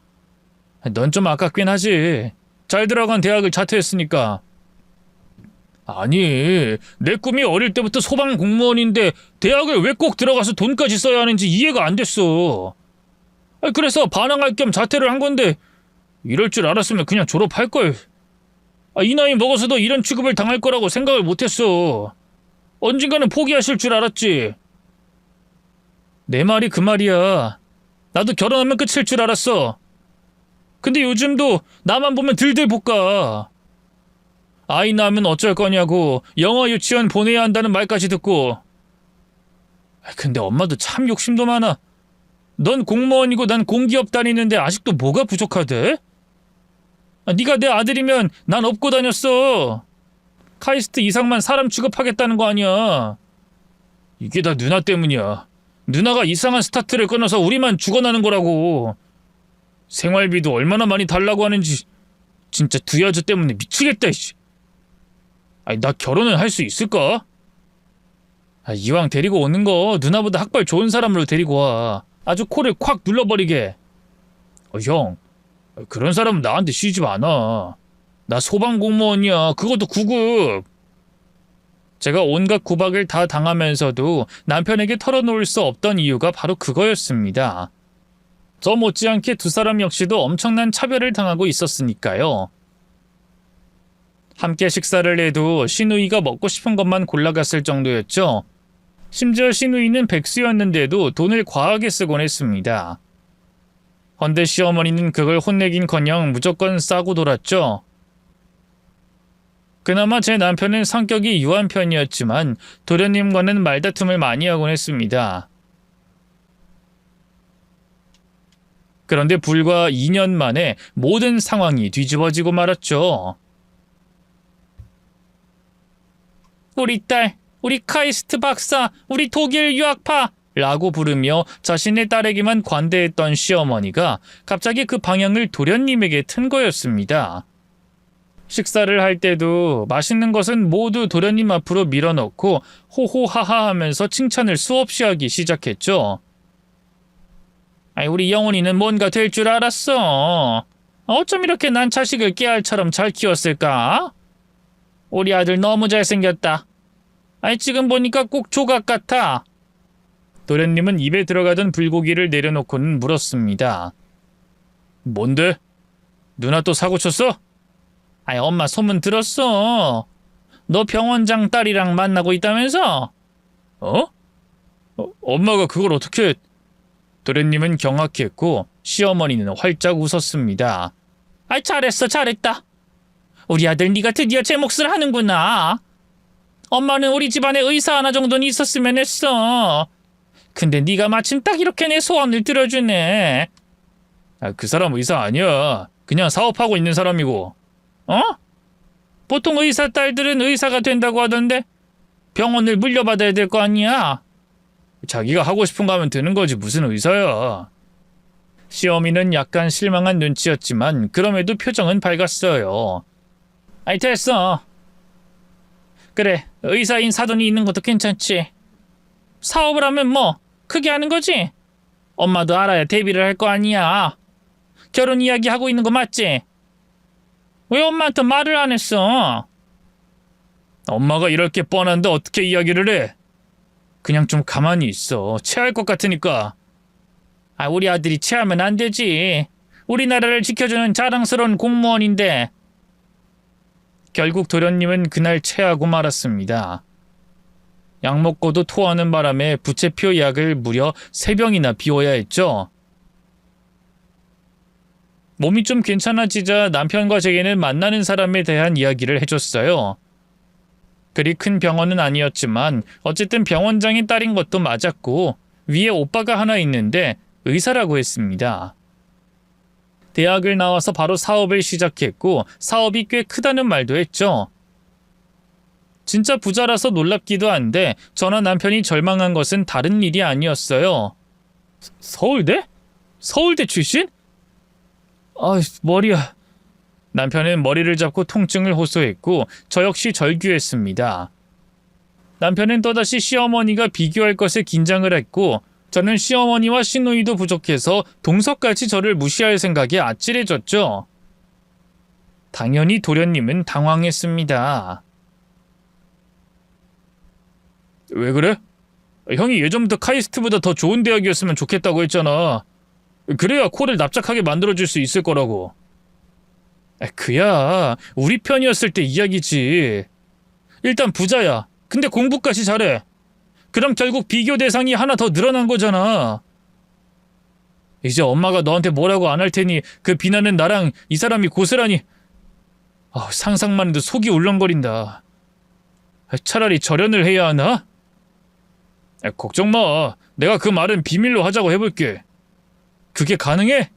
넌 좀 아깝긴 하지. 잘 들어간 대학을 자퇴했으니까. 아니, 내 꿈이 어릴 때부터 소방 공무원인데 대학을 왜 꼭 들어가서 돈까지 써야 하는지 이해가 안 됐어. 그래서 반항할 겸 자퇴를 한 건데 이럴 줄 알았으면 그냥 졸업할걸. 이 나이 먹어서도 이런 취급을 당할 거라고 생각을 못했어. 언젠가는 포기하실 줄 알았지. 내 말이 그 말이야. 나도 결혼하면 끝일 줄 알았어. 근데 요즘도 나만 보면 들들 볶아. 아이 낳으면 어쩔 거냐고, 영어 유치원 보내야 한다는 말까지 듣고. 근데 엄마도 참 욕심도 많아. 넌 공무원이고 난 공기업 다니는데 아직도 뭐가 부족하대? 네가 내 아들이면 난 업고 다녔어. 카이스트 이상만 사람 취급하겠다는 거 아니야. 이게 다 누나 때문이야. 누나가 이상한 스타트를 끊어서 우리만 죽어나는 거라고. 생활비도 얼마나 많이 달라고 하는지 진짜 두 여자 때문에 미치겠다. 나 결혼은 할 수 있을까? 이왕 데리고 오는 거 누나보다 학벌 좋은 사람으로 데리고 와. 아주 코를 콱 눌러버리게. 형, 그런 사람은 나한테 시집 안 와. 나 소방공무원이야. 그것도 9급. 제가 온갖 구박을 다 당하면서도 남편에게 털어놓을 수 없던 이유가 바로 그거였습니다. 저 못지않게 두 사람 역시도 엄청난 차별을 당하고 있었으니까요. 함께 식사를 해도 시누이가 먹고 싶은 것만 골라갔을 정도였죠. 심지어 시누이는 백수였는데도 돈을 과하게 쓰곤 했습니다. 헌데 시어머니는 그걸 혼내긴커녕 무조건 싸고 돌았죠. 그나마 제 남편은 성격이 유한 편이었지만 도련님과는 말다툼을 많이 하곤 했습니다. 그런데 불과 2년 만에 모든 상황이 뒤집어지고 말았죠. 우리 딸, 우리 카이스트 박사, 우리 독일 유학파 라고 부르며 자신의 딸에게만 관대했던 시어머니가 갑자기 그 방향을 도련님에게 튼 거였습니다. 식사를 할 때도 맛있는 것은 모두 도련님 앞으로 밀어넣고 호호하하 하면서 칭찬을 수없이 하기 시작했죠. 우리 영훈이는 뭔가 될 줄 알았어. 어쩜 이렇게 난 자식을 깨알처럼 잘 키웠을까? 우리 아들 너무 잘생겼다. 지금 보니까 꼭 조각 같아. 도련님은 입에 들어가던 불고기를 내려놓고는 물었습니다. 뭔데? 누나 또 사고 쳤어? 엄마 소문 들었어. 너 병원장 딸이랑 만나고 있다면서? 엄마가 그걸 어떻게... 도련님은 경악했고 시어머니는 활짝 웃었습니다. 잘했어, 잘했다. 우리 아들 네가 드디어 제 몫을 하는구나. 엄마는 우리 집안에 의사 하나 정도는 있었으면 했어. 근데 네가 마침 딱 이렇게 내 소원을 들어주네. 그 사람 의사 아니야. 그냥 사업하고 있는 사람이고. 어? 보통 의사 딸들은 의사가 된다고 하던데 병원을 물려받아야 될 거 아니야? 자기가 하고 싶은 거 하면 되는 거지 무슨 의사야. 시어미는 약간 실망한 눈치였지만 그럼에도 표정은 밝았어요. 아이 됐어. 그래 의사인 사돈이 있는 것도 괜찮지. 사업을 하면 뭐 크게 하는 거지. 엄마도 알아야 대비를 할 거 아니야. 결혼 이야기 하고 있는 거 맞지? 왜 엄마한테 말을 안 했어? 엄마가 이럴 게 뻔한데 어떻게 이야기를 해? 그냥 좀 가만히 있어. 체할 것 같으니까. 아, 우리 아들이 체하면 안 되지. 우리나라를 지켜주는 자랑스러운 공무원인데. 결국 도련님은 그날 체하고 말았습니다. 약 먹고도 토하는 바람에 부채표 약을 무려 3병이나 비워야 했죠. 몸이 좀 괜찮아지자 남편과 제게는 만나는 사람에 대한 이야기를 해줬어요. 그리 큰 병원은 아니었지만 어쨌든 병원장의 딸인 것도 맞았고 위에 오빠가 하나 있는데 의사라고 했습니다. 대학을 나와서 바로 사업을 시작했고 사업이 꽤 크다는 말도 했죠. 진짜 부자라서 놀랍기도 한데 저나 남편이 절망한 것은 다른 일이 아니었어요. 서울대? 서울대 출신? 아, 머리야. 남편은 머리를 잡고 통증을 호소했고 저 역시 절규했습니다. 남편은 또다시 시어머니가 비교할 것에 긴장을 했고 저는 시어머니와 시누이도 부족해서 동서까지 저를 무시할 생각에 아찔해졌죠. 당연히 도련님은 당황했습니다. 왜 그래? 형이 예전부터 카이스트보다 더 좋은 대학이었으면 좋겠다고 했잖아. 그래야 코를 납작하게 만들어줄 수 있을 거라고. 그야 우리 편이었을 때 이야기지. 일단 부자야. 근데 공부까지 잘해. 그럼 결국 비교 대상이 하나 더 늘어난 거잖아. 이제 엄마가 너한테 뭐라고 안 할 테니 그 비난은 나랑 이 사람이 고스란히. 상상만 해도 속이 울렁거린다. 차라리 절연을 해야 하나? 걱정 마. 내가 그 말은 비밀로 하자고 해볼게. 그게 가능해?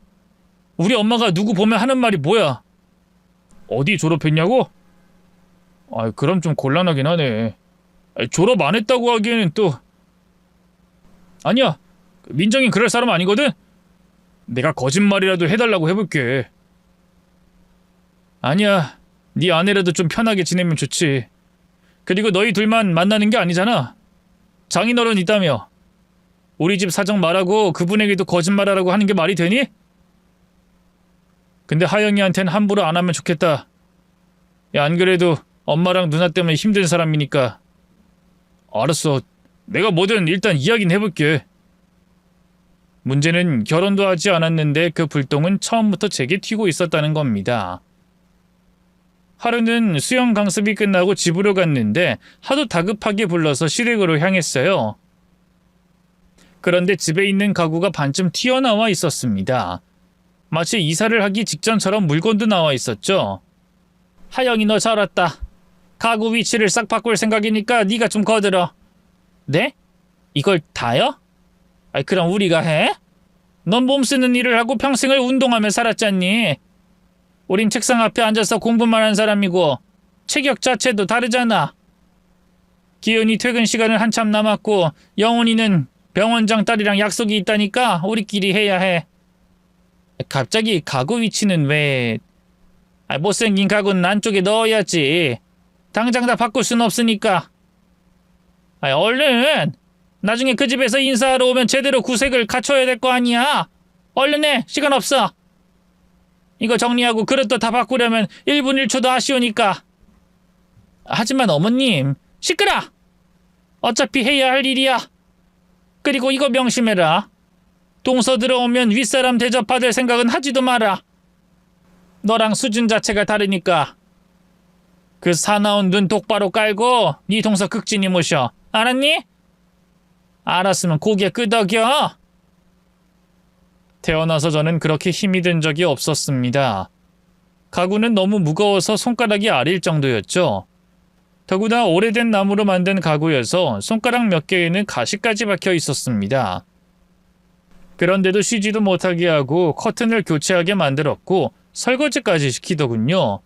우리 엄마가 누구 보면 하는 말이 뭐야? 어디 졸업했냐고? 그럼 좀 곤란하긴 하네. 졸업 안 했다고 하기에는 또. 아니야. 민정이 그럴 사람 아니거든? 내가 거짓말이라도 해달라고 해볼게. 아니야. 네 아내라도 좀 편하게 지내면 좋지. 그리고 너희 둘만 만나는 게 아니잖아. 장인어른 있다며. 우리 집 사정 말하고 그분에게도 거짓말하라고 하는 게 말이 되니? 근데 하영이한텐 함부로 안 하면 좋겠다. 야, 안 그래도 엄마랑 누나 때문에 힘든 사람이니까. 알았어. 내가 뭐든 일단 이야기는 해볼게. 문제는 결혼도 하지 않았는데 그 불똥은 처음부터 제게 튀고 있었다는 겁니다. 하루는 수영 강습이 끝나고 집으로 갔는데 하도 다급하게 불러서 시댁으로 향했어요. 그런데 집에 있는 가구가 반쯤 튀어나와 있었습니다. 마치 이사를 하기 직전처럼 물건도 나와 있었죠. 하영이 너 잘 왔다. 가구 위치를 싹 바꿀 생각이니까 네가 좀 거들어. 네? 이걸 다요? 그럼 우리가 해? 넌 몸 쓰는 일을 하고 평생을 운동하며 살았잖니. 우린 책상 앞에 앉아서 공부만 한 사람이고 체격 자체도 다르잖아. 기은이 퇴근 시간은 한참 남았고 영훈이는 병원장 딸이랑 약속이 있다니까 우리끼리 해야 해. 갑자기 가구 위치는 왜? 못생긴 가구는 안쪽에 넣어야지. 당장 다 바꿀 순 없으니까. 얼른! 나중에 그 집에서 인사하러 오면 제대로 구색을 갖춰야 될 거 아니야. 얼른 해. 시간 없어. 이거 정리하고 그릇도 다 바꾸려면 1분 1초도 아쉬우니까. 하지만 어머님, 시끄러! 어차피 해야 할 일이야. 그리고 이거 명심해라. 동서 들어오면 윗사람 대접받을 생각은 하지도 마라. 너랑 수준 자체가 다르니까. 그 사나운 눈 똑바로 깔고 네 동서 극진히 모셔. 알았니? 알았으면 고개 끄덕여. 태어나서 저는 그렇게 힘이 든 적이 없었습니다. 가구는 너무 무거워서 손가락이 아릴 정도였죠. 더구나 오래된 나무로 만든 가구여서 손가락 몇 개에는 가시까지 박혀 있었습니다. 그런데도 쉬지도 못하게 하고 커튼을 교체하게 만들었고 설거지까지 시키더군요.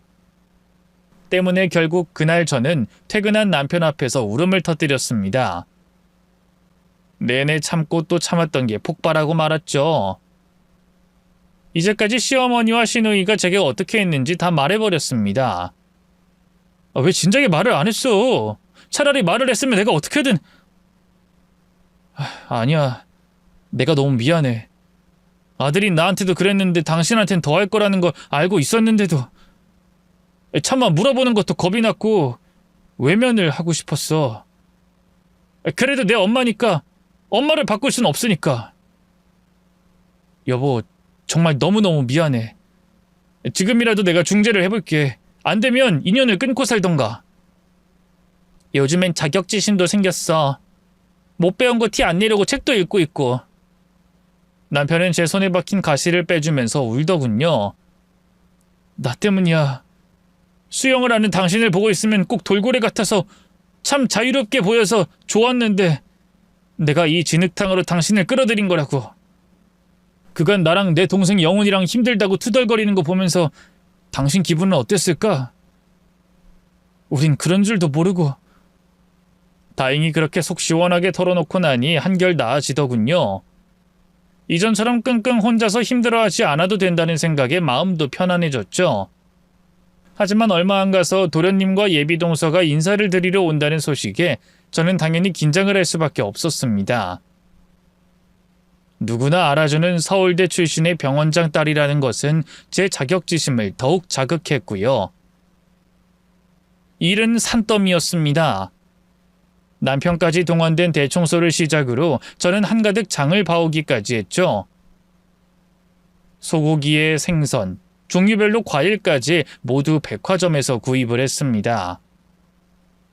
때문에 결국 그날 저는 퇴근한 남편 앞에서 울음을 터뜨렸습니다. 내내 참고 또 참았던 게 폭발하고 말았죠. 이제까지 시어머니와 시누이가 제게 어떻게 했는지 다 말해버렸습니다. 왜 진작에 말을 안 했어? 차라리 말을 했으면 내가 어떻게든... 아니야. 내가 너무 미안해. 아들이 나한테도 그랬는데 당신한텐 더 할 거라는 걸 알고 있었는데도 차마 물어보는 것도 겁이 났고 외면을 하고 싶었어. 그래도 내 엄마니까 엄마를 바꿀 순 없으니까. 여보, 정말 너무너무 미안해. 지금이라도 내가 중재를 해볼게. 안 되면 인연을 끊고 살던가. 요즘엔 자격지심도 생겼어. 못 배운 거 티 안 내려고 책도 읽고 있고. 남편은 제 손에 박힌 가시를 빼주면서 울더군요. 나 때문이야. 수영을 하는 당신을 보고 있으면 꼭 돌고래 같아서 참 자유롭게 보여서 좋았는데 내가 이 진흙탕으로 당신을 끌어들인 거라고. 그간 나랑 내 동생 영훈이랑 힘들다고 투덜거리는 거 보면서 당신 기분은 어땠을까? 우린 그런 줄도 모르고. 다행히 그렇게 속 시원하게 털어놓고 나니 한결 나아지더군요. 이전처럼 끙끙 혼자서 힘들어하지 않아도 된다는 생각에 마음도 편안해졌죠. 하지만 얼마 안 가서 도련님과 예비동서가 인사를 드리러 온다는 소식에 저는 당연히 긴장을 할 수밖에 없었습니다. 누구나 알아주는 서울대 출신의 병원장 딸이라는 것은 제 자격지심을 더욱 자극했고요. 일은 산더미였습니다. 남편까지 동원된 대청소를 시작으로 저는 한가득 장을 봐오기까지 했죠. 소고기에 생선, 종류별로 과일까지 모두 백화점에서 구입을 했습니다.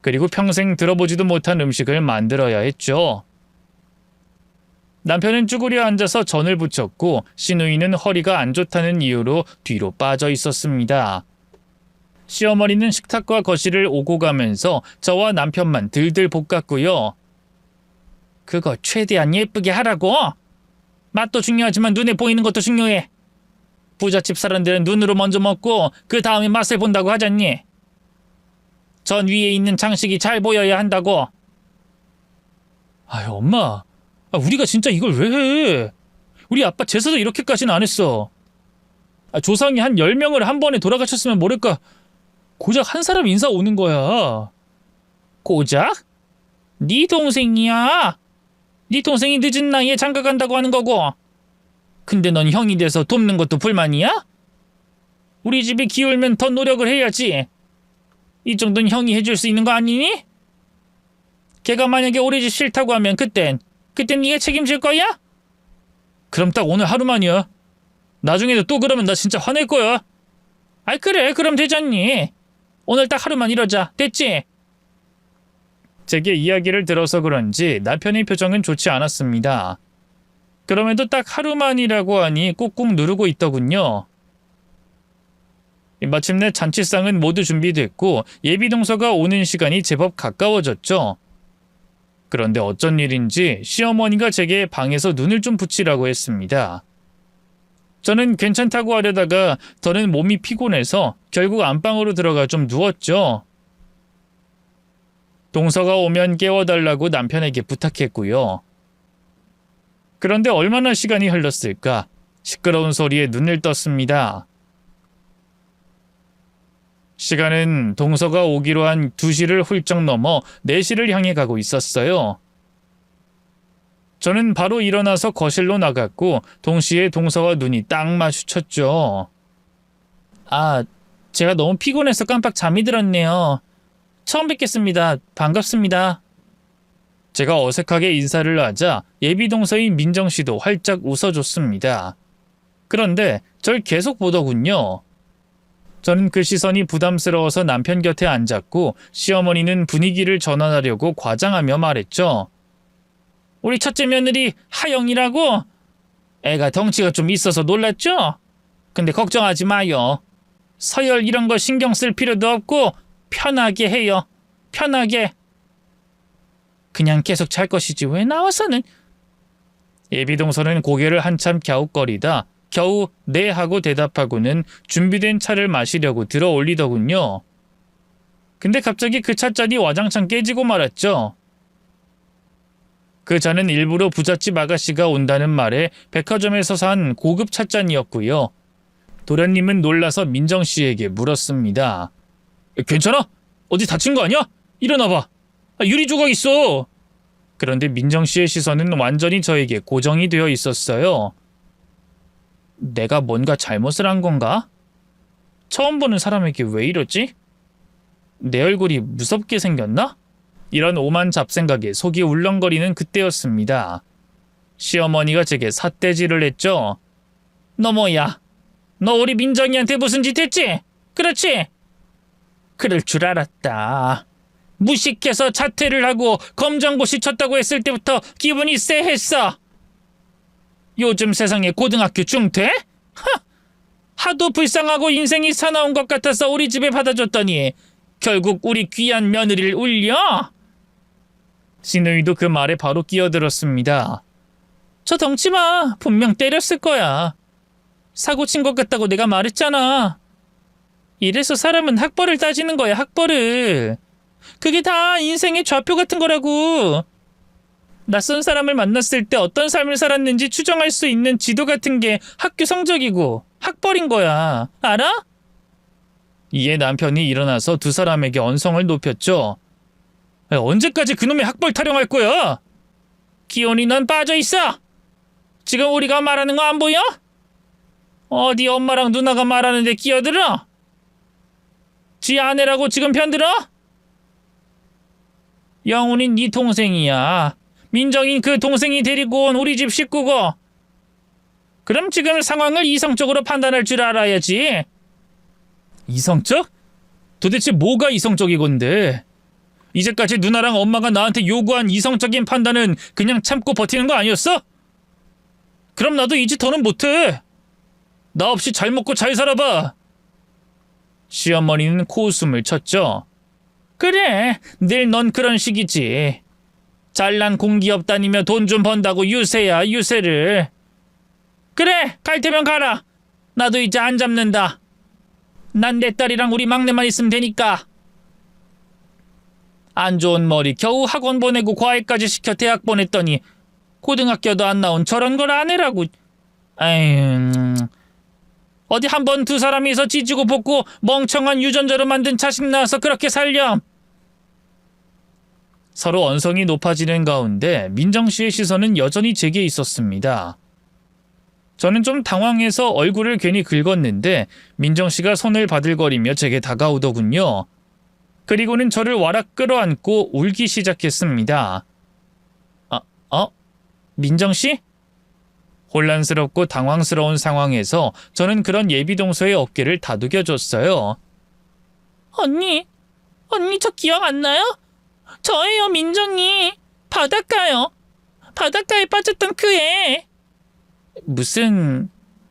그리고 평생 들어보지도 못한 음식을 만들어야 했죠. 남편은 쭈그려 앉아서 전을 부쳤고 시누이는 허리가 안 좋다는 이유로 뒤로 빠져 있었습니다. 시어머니는 식탁과 거실을 오고 가면서 저와 남편만 들들 볶았고요. 그거 최대한 예쁘게 하라고. 맛도 중요하지만 눈에 보이는 것도 중요해. 부잣집 사람들은 눈으로 먼저 먹고 그 다음에 맛을 본다고 하잖니. 전 위에 있는 장식이 잘 보여야 한다고. 아유, 엄마. 우리가 진짜 이걸 왜 해? 우리 아빠 제사도 이렇게까지는 안 했어. 조상이 한 10명을 한 번에 돌아가셨으면 모를까 고작 한 사람 인사 오는 거야. 고작? 네 동생이야. 네 동생이 늦은 나이에 장가 간다고 하는 거고. 근데 넌 형이 돼서 돕는 것도 불만이야? 우리 집이 기울면 더 노력을 해야지. 이 정도는 형이 해줄 수 있는 거 아니니? 걔가 만약에 우리 집 싫다고 하면 그땐 네가 책임질 거야? 그럼 딱 오늘 하루만이야. 나중에도 또 그러면 나 진짜 화낼 거야. 아이 그래, 그럼 되잖니. 오늘 딱 하루만 이러자. 됐지? 제게 이야기를 들어서 그런지 남편의 표정은 좋지 않았습니다. 그럼에도 딱 하루만이라고 하니 꾹꾹 누르고 있더군요. 마침내 잔치상은 모두 준비됐고 예비동서가 오는 시간이 제법 가까워졌죠. 그런데 어쩐 일인지 시어머니가 제게 방에서 눈을 좀 붙이라고 했습니다. 저는 괜찮다고 하려다가 더는 몸이 피곤해서 결국 안방으로 들어가 좀 누웠죠. 동서가 오면 깨워달라고 남편에게 부탁했고요. 그런데 얼마나 시간이 흘렀을까? 시끄러운 소리에 눈을 떴습니다. 시간은 동서가 오기로 한 2시를 훌쩍 넘어 4시를 향해 가고 있었어요. 저는 바로 일어나서 거실로 나갔고 동시에 동서와 눈이 딱 마주쳤죠. 제가 너무 피곤해서 깜빡 잠이 들었네요. 처음 뵙겠습니다. 반갑습니다. 제가 어색하게 인사를 하자 예비동서인 민정씨도 활짝 웃어줬습니다. 그런데 절 계속 보더군요. 저는 그 시선이 부담스러워서 남편 곁에 앉았고 시어머니는 분위기를 전환하려고 과장하며 말했죠. 우리 첫째 며느리 하영이라고? 애가 덩치가 좀 있어서 놀랐죠? 근데 걱정하지 마요. 서열 이런 거 신경 쓸 필요도 없고 편하게 해요. 편하게. 그냥 계속 잘 것이지 왜 나와서는. 예비동서는 고개를 한참 갸웃거리다 겨우 네 하고 대답하고는 준비된 차를 마시려고 들어 올리더군요. 근데 갑자기 그 찻잔이 와장창 깨지고 말았죠. 그 잔은 일부러 부잣집 아가씨가 온다는 말에 백화점에서 산 고급 찻잔이었고요. 도련님은 놀라서 민정씨에게 물었습니다. 괜찮아? 어디 다친 거 아니야? 일어나봐. 유리 조각 있어. 그런데 민정씨의 시선은 완전히 저에게 고정이 되어 있었어요. 내가 뭔가 잘못을 한 건가? 처음 보는 사람에게 왜 이러지? 내 얼굴이 무섭게 생겼나? 이런 오만 잡생각에 속이 울렁거리는 그때였습니다. 시어머니가 제게 삿대질을 했죠. 너 뭐야? 너 우리 민정이한테 무슨 짓 했지? 그렇지? 그럴 줄 알았다. 무식해서 자퇴를 하고 검정고시 쳤다고 했을 때부터 기분이 쎄했어. 요즘 세상에 고등학교 중퇴? 하도 불쌍하고 인생이 사나운 것 같아서 우리 집에 받아줬더니 결국 우리 귀한 며느리를 울려? 시누이도 그 말에 바로 끼어들었습니다. 저 덩치 마. 분명 때렸을 거야. 사고 친 것 같다고 내가 말했잖아. 이래서 사람은 학벌을 따지는 거야, 학벌을. 그게 다 인생의 좌표 같은 거라고. 낯선 사람을 만났을 때 어떤 삶을 살았는지 추정할 수 있는 지도 같은 게 학교 성적이고 학벌인 거야. 알아? 이에 남편이 일어나서 두 사람에게 언성을 높였죠. 언제까지 그놈의 학벌 타령할 거야? 기온이 넌 빠져있어. 지금 우리가 말하는 거 안 보여? 어디 엄마랑 누나가 말하는데 끼어들어? 지 아내라고 지금 편들어? 영훈이 네 동생이야. 민정인 그 동생이 데리고 온 우리 집 식구고. 그럼 지금 상황을 이성적으로 판단할 줄 알아야지. 이성적? 도대체 뭐가 이성적이건데? 이제까지 누나랑 엄마가 나한테 요구한 이성적인 판단은 그냥 참고 버티는 거 아니었어? 그럼 나도 이 짓 더는 못해. 나 없이 잘 먹고 잘 살아봐. 시어머니는 코웃음을 쳤죠. 그래, 늘 넌 그런 식이지. 잘난 공기업 다니며 돈 좀 번다고 유세야, 유세를. 그래, 갈 테면 가라. 나도 이제 안 잡는다. 난 내 딸이랑 우리 막내만 있으면 되니까. 안 좋은 머리 겨우 학원 보내고 과외까지 시켜 대학 보냈더니 고등학교도 안 나온 저런 걸 안 해라고. 아휴, 어디 한번 두 사람이서 찢고 볶고 멍청한 유전자로 만든 자식 낳아서 그렇게 살렴. 서로 언성이 높아지는 가운데 민정씨의 시선은 여전히 제게 있었습니다. 저는 좀 당황해서 얼굴을 괜히 긁었는데 민정씨가 손을 바들거리며 제게 다가오더군요. 그리고는 저를 와락 끌어안고 울기 시작했습니다. 민정씨? 혼란스럽고 당황스러운 상황에서 저는 그런 예비동서의 어깨를 다독여줬어요. 언니 저 기억 안 나요? 저예요, 민정이. 바닷가요. 바닷가에 빠졌던 그 애. 무슨...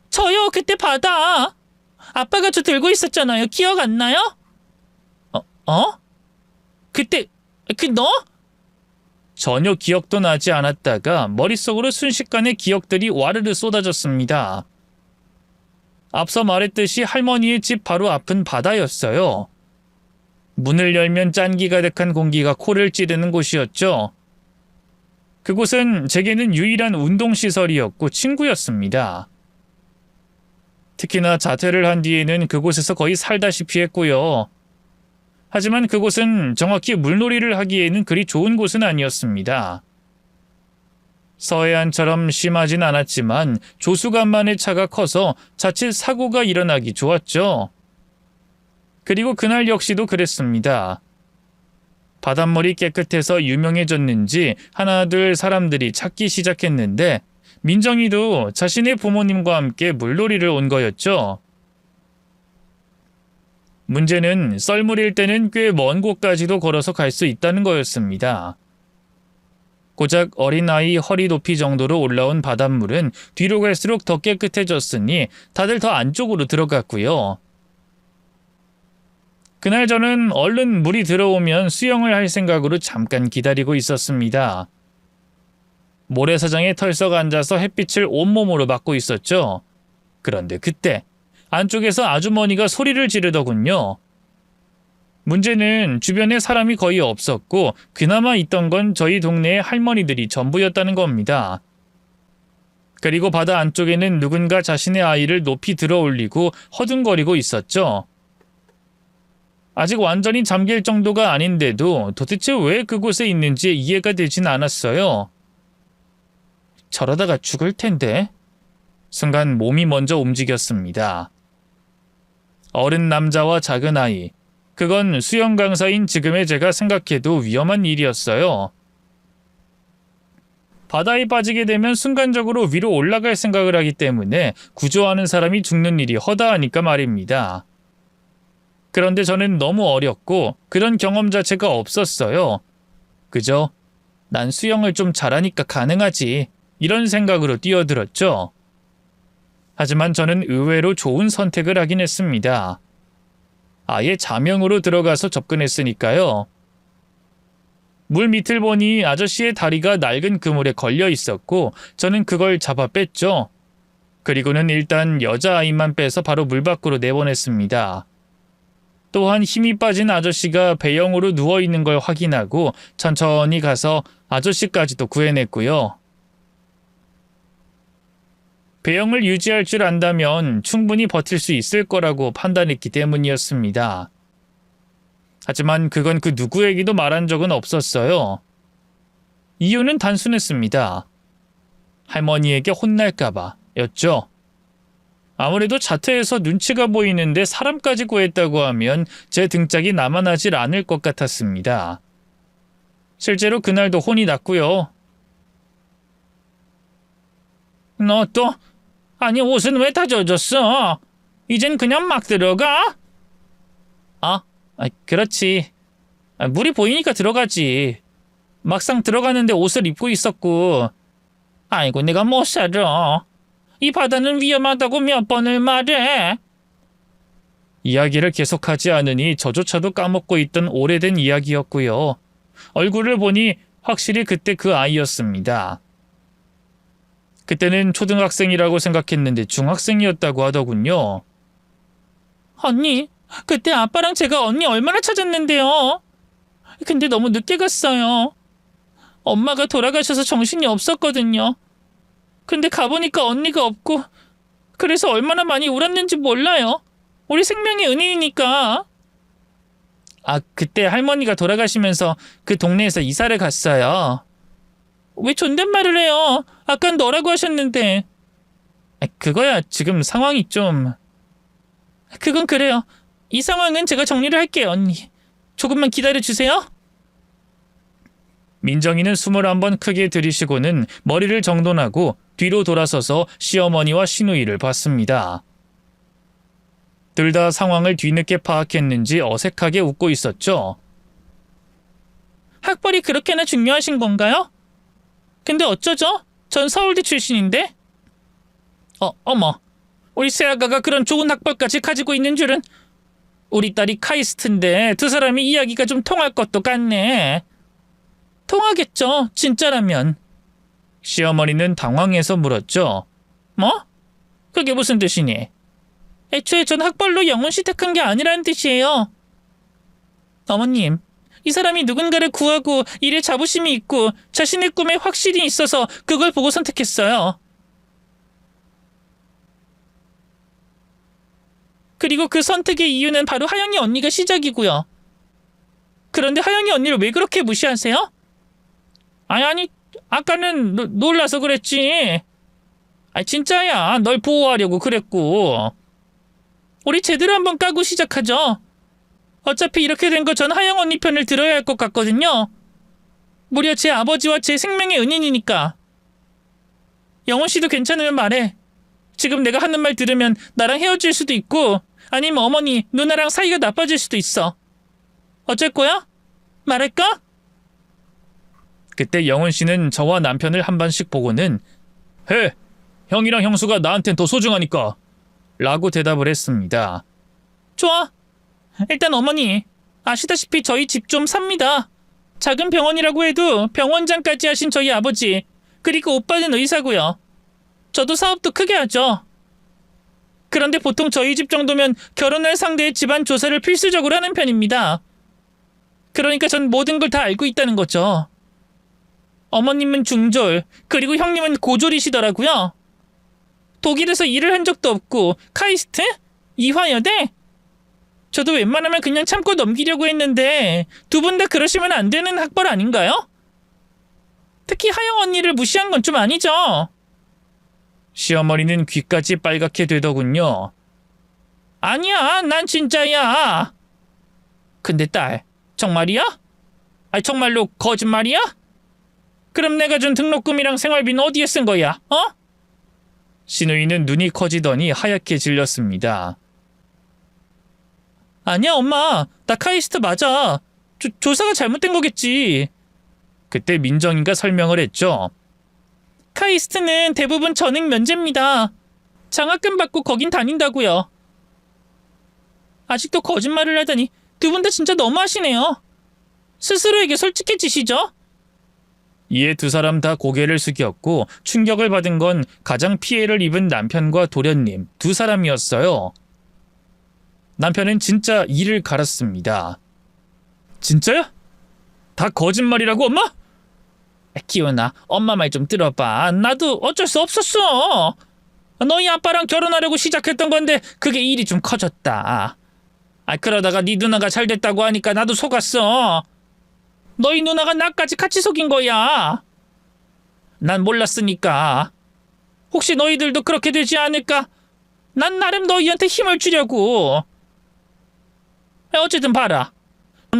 저요, 그때 바다. 아빠가 저 들고 있었잖아요. 기억 안 나요? 그때 그 너? 전혀 기억도 나지 않았다가 머릿속으로 순식간에 기억들이 와르르 쏟아졌습니다. 앞서 말했듯이 할머니의 집 바로 앞은 바다였어요. 문을 열면 짠기 가득한 공기가 코를 찌르는 곳이었죠. 그곳은 제게는 유일한 운동시설이었고 친구였습니다. 특히나 자퇴를 한 뒤에는 그곳에서 거의 살다시피 했고요. 하지만 그곳은 정확히 물놀이를 하기에는 그리 좋은 곳은 아니었습니다. 서해안처럼 심하진 않았지만 조수간만의 차가 커서 자칫 사고가 일어나기 좋았죠. 그리고 그날 역시도 그랬습니다. 바닷물이 깨끗해서 유명해졌는지 하나둘 사람들이 찾기 시작했는데 민정이도 자신의 부모님과 함께 물놀이를 온 거였죠. 문제는 썰물일 때는 꽤 먼 곳까지도 걸어서 갈 수 있다는 거였습니다. 고작 어린아이 허리 높이 정도로 올라온 바닷물은 뒤로 갈수록 더 깨끗해졌으니 다들 더 안쪽으로 들어갔고요. 그날 저는 얼른 물이 들어오면 수영을 할 생각으로 잠깐 기다리고 있었습니다. 모래사장에 털썩 앉아서 햇빛을 온몸으로 맞고 있었죠. 그런데 그때 안쪽에서 아주머니가 소리를 지르더군요. 문제는 주변에 사람이 거의 없었고 그나마 있던 건 저희 동네의 할머니들이 전부였다는 겁니다. 그리고 바다 안쪽에는 누군가 자신의 아이를 높이 들어 올리고 허둥거리고 있었죠. 아직 완전히 잠길 정도가 아닌데도 도대체 왜 그곳에 있는지 이해가 되진 않았어요. 저러다가 죽을 텐데. 순간 몸이 먼저 움직였습니다. 어른 남자와 작은 아이. 그건 수영 강사인 지금의 제가 생각해도 위험한 일이었어요. 바다에 빠지게 되면 순간적으로 위로 올라갈 생각을 하기 때문에 구조하는 사람이 죽는 일이 허다하니까 말입니다. 그런데 저는 너무 어렸고 그런 경험 자체가 없었어요. 그저 난 수영을 좀 잘하니까 가능하지 이런 생각으로 뛰어들었죠. 하지만 저는 의외로 좋은 선택을 하긴 했습니다. 아예 자명으로 들어가서 접근했으니까요. 물 밑을 보니 아저씨의 다리가 낡은 그물에 걸려 있었고 저는 그걸 잡아 뺐죠. 그리고는 일단 여자아이만 빼서 바로 물 밖으로 내보냈습니다. 또한 힘이 빠진 아저씨가 배영으로 누워있는 걸 확인하고 천천히 가서 아저씨까지도 구해냈고요. 배영을 유지할 줄 안다면 충분히 버틸 수 있을 거라고 판단했기 때문이었습니다. 하지만 그건 그 누구에게도 말한 적은 없었어요. 이유는 단순했습니다. 할머니에게 혼날까봐 였죠. 아무래도 자퇴해서 눈치가 보이는데 사람까지 구했다고 하면 제 등짝이 남아나질 않을 것 같았습니다. 실제로 그날도 혼이 났고요. 너 또? 아니 옷은 왜 다 젖었어? 이젠 그냥 막 들어가? 그렇지. 물이 보이니까 들어가지. 막상 들어가는데 옷을 입고 있었고. 아이고 내가 못 살아. 이 바다는 위험하다고 몇 번을 말해. 이야기를 계속하지 않으니 저조차도 까먹고 있던 오래된 이야기였고요. 얼굴을 보니 확실히 그때 그 아이였습니다. 그때는 초등학생이라고 생각했는데 중학생이었다고 하더군요. 언니, 그때 아빠랑 제가 언니 얼마나 찾았는데요. 근데 너무 늦게 갔어요. 엄마가 돌아가셔서 정신이 없었거든요. 근데 가보니까 언니가 없고 그래서 얼마나 많이 울었는지 몰라요. 우리 생명의 은인이니까. 그때 할머니가 돌아가시면서 그 동네에서 이사를 갔어요. 왜 존댓말을 해요? 아깐 너라고 하셨는데. 그거야 지금 상황이 좀... 그건 그래요. 이 상황은 제가 정리를 할게요, 언니. 조금만 기다려주세요. 민정이는 숨을 한번 크게 들이쉬고는 머리를 정돈하고 뒤로 돌아서서 시어머니와 시누이를 봤습니다. 둘 다 상황을 뒤늦게 파악했는지 어색하게 웃고 있었죠. 학벌이 그렇게나 중요하신 건가요? 근데 어쩌죠? 전 서울대 출신인데? 어머. 우리 새아가가 그런 좋은 학벌까지 가지고 있는 줄은. 우리 딸이 카이스트인데 두 사람이 이야기가 좀 통할 것도 같네. 통하겠죠, 진짜라면. 시어머니는 당황해서 물었죠. 뭐? 그게 무슨 뜻이니? 애초에 전 학벌로 영훈씨 택한 게 아니라는 뜻이에요. 어머님, 이 사람이 누군가를 구하고 일에 자부심이 있고 자신의 꿈에 확실히 있어서 그걸 보고 선택했어요. 그리고 그 선택의 이유는 바로 하영이 언니가 시작이고요. 그런데 하영이 언니를 왜 그렇게 무시하세요? 아니, 아까는 놀라서 그랬지. 진짜야. 널 보호하려고 그랬고. 우리 제대로 한번 까고 시작하죠. 어차피 이렇게 된 거 전 하영 언니 편을 들어야 할 것 같거든요. 무려 제 아버지와 제 생명의 은인이니까. 영훈 씨도 괜찮으면 말해. 지금 내가 하는 말 들으면 나랑 헤어질 수도 있고 아니면 어머니, 누나랑 사이가 나빠질 수도 있어. 어쩔 거야? 말할까? 그때 영훈 씨는 저와 남편을 한 번씩 보고는 해! 형이랑 형수가 나한텐 더 소중하니까 라고 대답을 했습니다. 좋아. 일단 어머니, 아시다시피 저희 집 좀 삽니다. 작은 병원이라고 해도 병원장까지 하신 저희 아버지, 그리고 오빠는 의사고요. 저도 사업도 크게 하죠. 그런데 보통 저희 집 정도면 결혼할 상대의 집안 조사를 필수적으로 하는 편입니다. 그러니까 전 모든 걸 다 알고 있다는 거죠. 어머님은 중졸, 그리고 형님은 고졸이시더라고요. 독일에서 일을 한 적도 없고 카이스트? 이화여대? 저도 웬만하면 그냥 참고 넘기려고 했는데 두 분 다 그러시면 안 되는 학벌 아닌가요? 특히 하영 언니를 무시한 건 좀 아니죠? 시어머니는 귀까지 빨갛게 되더군요. 아니야, 난 진짜야. 근데 딸, 정말이야? 아니 정말로 거짓말이야? 그럼 내가 준 등록금이랑 생활비는 어디에 쓴 거야? 어? 시누이는 눈이 커지더니 하얗게 질렸습니다. 아니야 엄마, 나 카이스트 맞아. 조사가 잘못된 거겠지. 그때 민정이가 설명을 했죠. 카이스트는 대부분 전액 면제입니다. 장학금 받고 거긴 다닌다고요. 아직도 거짓말을 하다니 두 분 다 진짜 너무하시네요. 스스로에게 솔직해지시죠? 이에 두 사람 다 고개를 숙였고 충격을 받은 건 가장 피해를 입은 남편과 도련님 두 사람이었어요. 남편은 진짜 이를 갈았습니다. 진짜야? 다 거짓말이라고 엄마? 기훈아, 엄마 말 좀 들어봐. 나도 어쩔 수 없었어. 너희 아빠랑 결혼하려고 시작했던 건데 그게 일이 좀 커졌다. 그러다가 네 누나가 잘 됐다고 하니까 나도 속았어. 너희 누나가 나까지 같이 속인 거야. 난 몰랐으니까. 혹시 너희들도 그렇게 되지 않을까? 난 나름 너희한테 힘을 주려고. 어쨌든 봐라.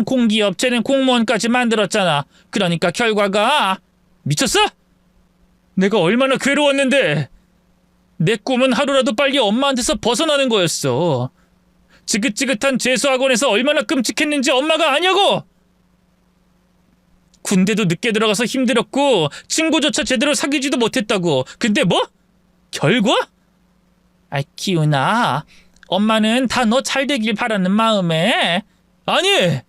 공기업체는 공무원까지 만들었잖아. 그러니까 결과가 미쳤어? 내가 얼마나 괴로웠는데. 내 꿈은 하루라도 빨리 엄마한테서 벗어나는 거였어. 지긋지긋한 재수학원에서 얼마나 끔찍했는지 엄마가 아냐고. 군대도 늦게 들어가서 힘들었고 친구조차 제대로 사귀지도 못했다고. 근데 뭐? 결과? 기훈아, 엄마는 다 너 잘 되길 바라는 마음에. 아니,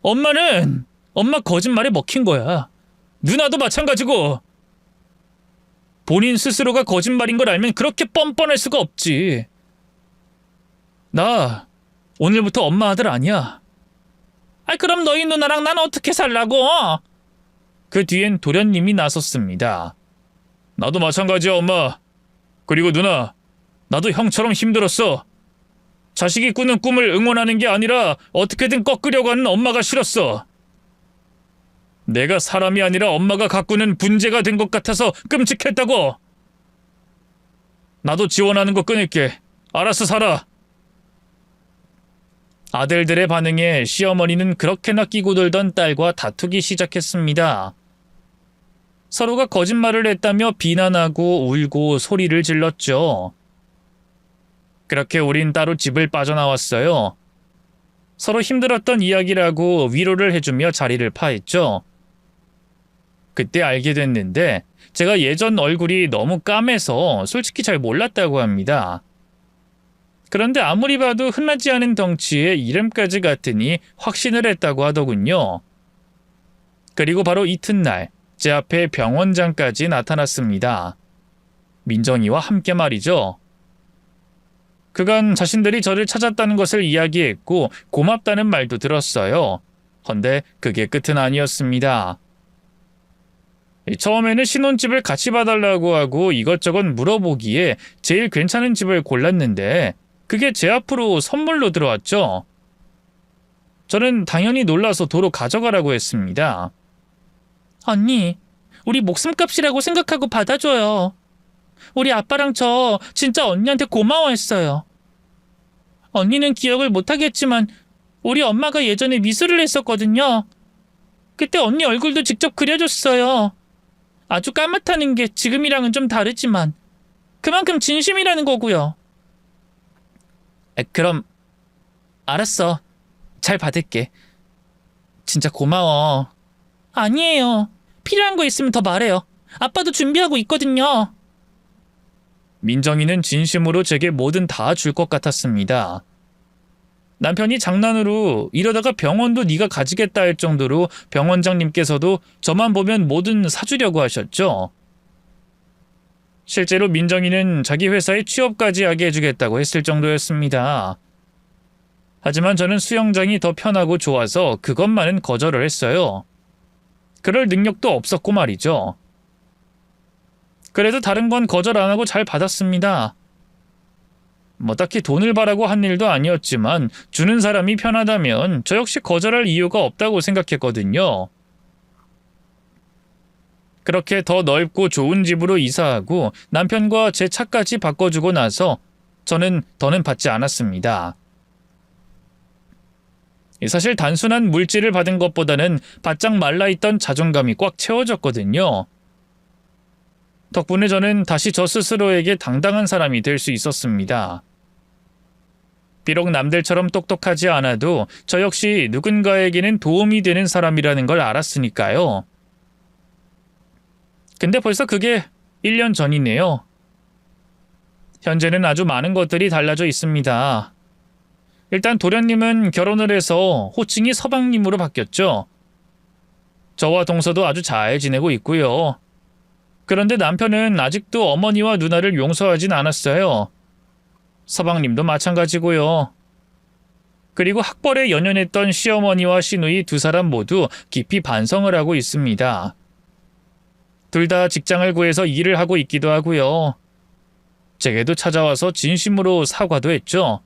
엄마는 엄마 거짓말에 먹힌 거야. 누나도 마찬가지고. 본인 스스로가 거짓말인 걸 알면 그렇게 뻔뻔할 수가 없지. 나 오늘부터 엄마 아들 아니야. 그럼 너희 누나랑 난 어떻게 살라고? 그 뒤엔 도련님이 나섰습니다. 나도 마찬가지야 엄마. 그리고 누나, 나도 형처럼 힘들었어. 자식이 꾸는 꿈을 응원하는 게 아니라 어떻게든 꺾으려고 하는 엄마가 싫었어. 내가 사람이 아니라 엄마가 가꾸는 분재가 된 것 같아서 끔찍했다고. 나도 지원하는 거 끊을게. 알아서 살아. 아들들의 반응에 시어머니는 그렇게나 끼고 들던 딸과 다투기 시작했습니다. 서로가 거짓말을 했다며 비난하고 울고 소리를 질렀죠. 그렇게 우린 따로 집을 빠져나왔어요. 서로 힘들었던 이야기라고 위로를 해주며 자리를 파했죠. 그때 알게 됐는데 제가 예전 얼굴이 너무 까매서 솔직히 잘 몰랐다고 합니다. 그런데 아무리 봐도 흔하지 않은 덩치에 이름까지 같으니 확신을 했다고 하더군요. 그리고 바로 이튿날 제 앞에 병원장까지 나타났습니다. 민정이와 함께 말이죠. 그간 자신들이 저를 찾았다는 것을 이야기했고 고맙다는 말도 들었어요. 헌데 그게 끝은 아니었습니다. 처음에는 신혼집을 같이 봐달라고 하고 이것저것 물어보기에 제일 괜찮은 집을 골랐는데 그게 제 앞으로 선물로 들어왔죠. 저는 당연히 놀라서 도로 가져가라고 했습니다. 언니, 우리 목숨값이라고 생각하고 받아줘요. 우리 아빠랑 저 진짜 언니한테 고마워했어요. 언니는 기억을 못하겠지만 우리 엄마가 예전에 미술을 했었거든요. 그때 언니 얼굴도 직접 그려줬어요. 아주 까맣다는 게 지금이랑은 좀 다르지만 그만큼 진심이라는 거고요. 그럼 알았어. 잘 받을게. 진짜 고마워. 아니에요. 필요한 거 있으면 더 말해요. 아빠도 준비하고 있거든요. 민정이는 진심으로 제게 뭐든 다 줄 것 같았습니다. 남편이 장난으로 이러다가 병원도 네가 가지겠다 할 정도로 병원장님께서도 저만 보면 뭐든 사주려고 하셨죠. 실제로 민정이는 자기 회사에 취업까지 하게 해주겠다고 했을 정도였습니다. 하지만 저는 수영장이 더 편하고 좋아서 그것만은 거절을 했어요. 그럴 능력도 없었고 말이죠. 그래도 다른 건 거절 안 하고 잘 받았습니다. 뭐 딱히 돈을 바라고 한 일도 아니었지만 주는 사람이 편하다면 저 역시 거절할 이유가 없다고 생각했거든요. 그렇게 더 넓고 좋은 집으로 이사하고 남편과 제 차까지 바꿔주고 나서 저는 더는 받지 않았습니다. 사실 단순한 물질을 받은 것보다는 바짝 말라있던 자존감이 꽉 채워졌거든요. 덕분에 저는 다시 저 스스로에게 당당한 사람이 될 수 있었습니다. 비록 남들처럼 똑똑하지 않아도 저 역시 누군가에게는 도움이 되는 사람이라는 걸 알았으니까요. 근데 벌써 그게 1년 전이네요. 현재는 아주 많은 것들이 달라져 있습니다. 일단 도련님은 결혼을 해서 호칭이 서방님으로 바뀌었죠. 저와 동서도 아주 잘 지내고 있고요. 그런데 남편은 아직도 어머니와 누나를 용서하진 않았어요. 서방님도 마찬가지고요. 그리고 학벌에 연연했던 시어머니와 시누이 두 사람 모두 깊이 반성을 하고 있습니다. 둘 다 직장을 구해서 일을 하고 있기도 하고요. 제게도 찾아와서 진심으로 사과도 했죠.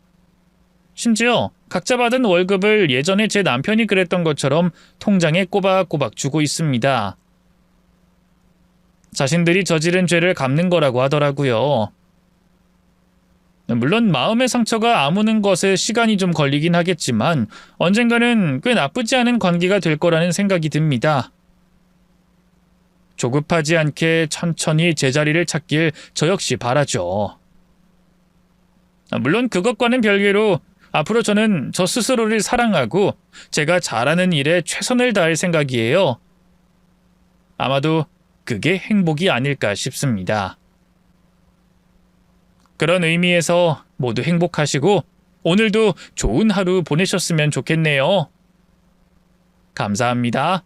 심지어 각자 받은 월급을 예전에 제 남편이 그랬던 것처럼 통장에 꼬박꼬박 주고 있습니다. 자신들이 저지른 죄를 갚는 거라고 하더라고요. 물론 마음의 상처가 아무는 것에 시간이 좀 걸리긴 하겠지만 언젠가는 꽤 나쁘지 않은 관계가 될 거라는 생각이 듭니다. 조급하지 않게 천천히 제자리를 찾길 저 역시 바라죠. 물론 그것과는 별개로 앞으로 저는 저 스스로를 사랑하고 제가 잘하는 일에 최선을 다할 생각이에요. 아마도 그게 행복이 아닐까 싶습니다. 그런 의미에서 모두 행복하시고 오늘도 좋은 하루 보내셨으면 좋겠네요. 감사합니다.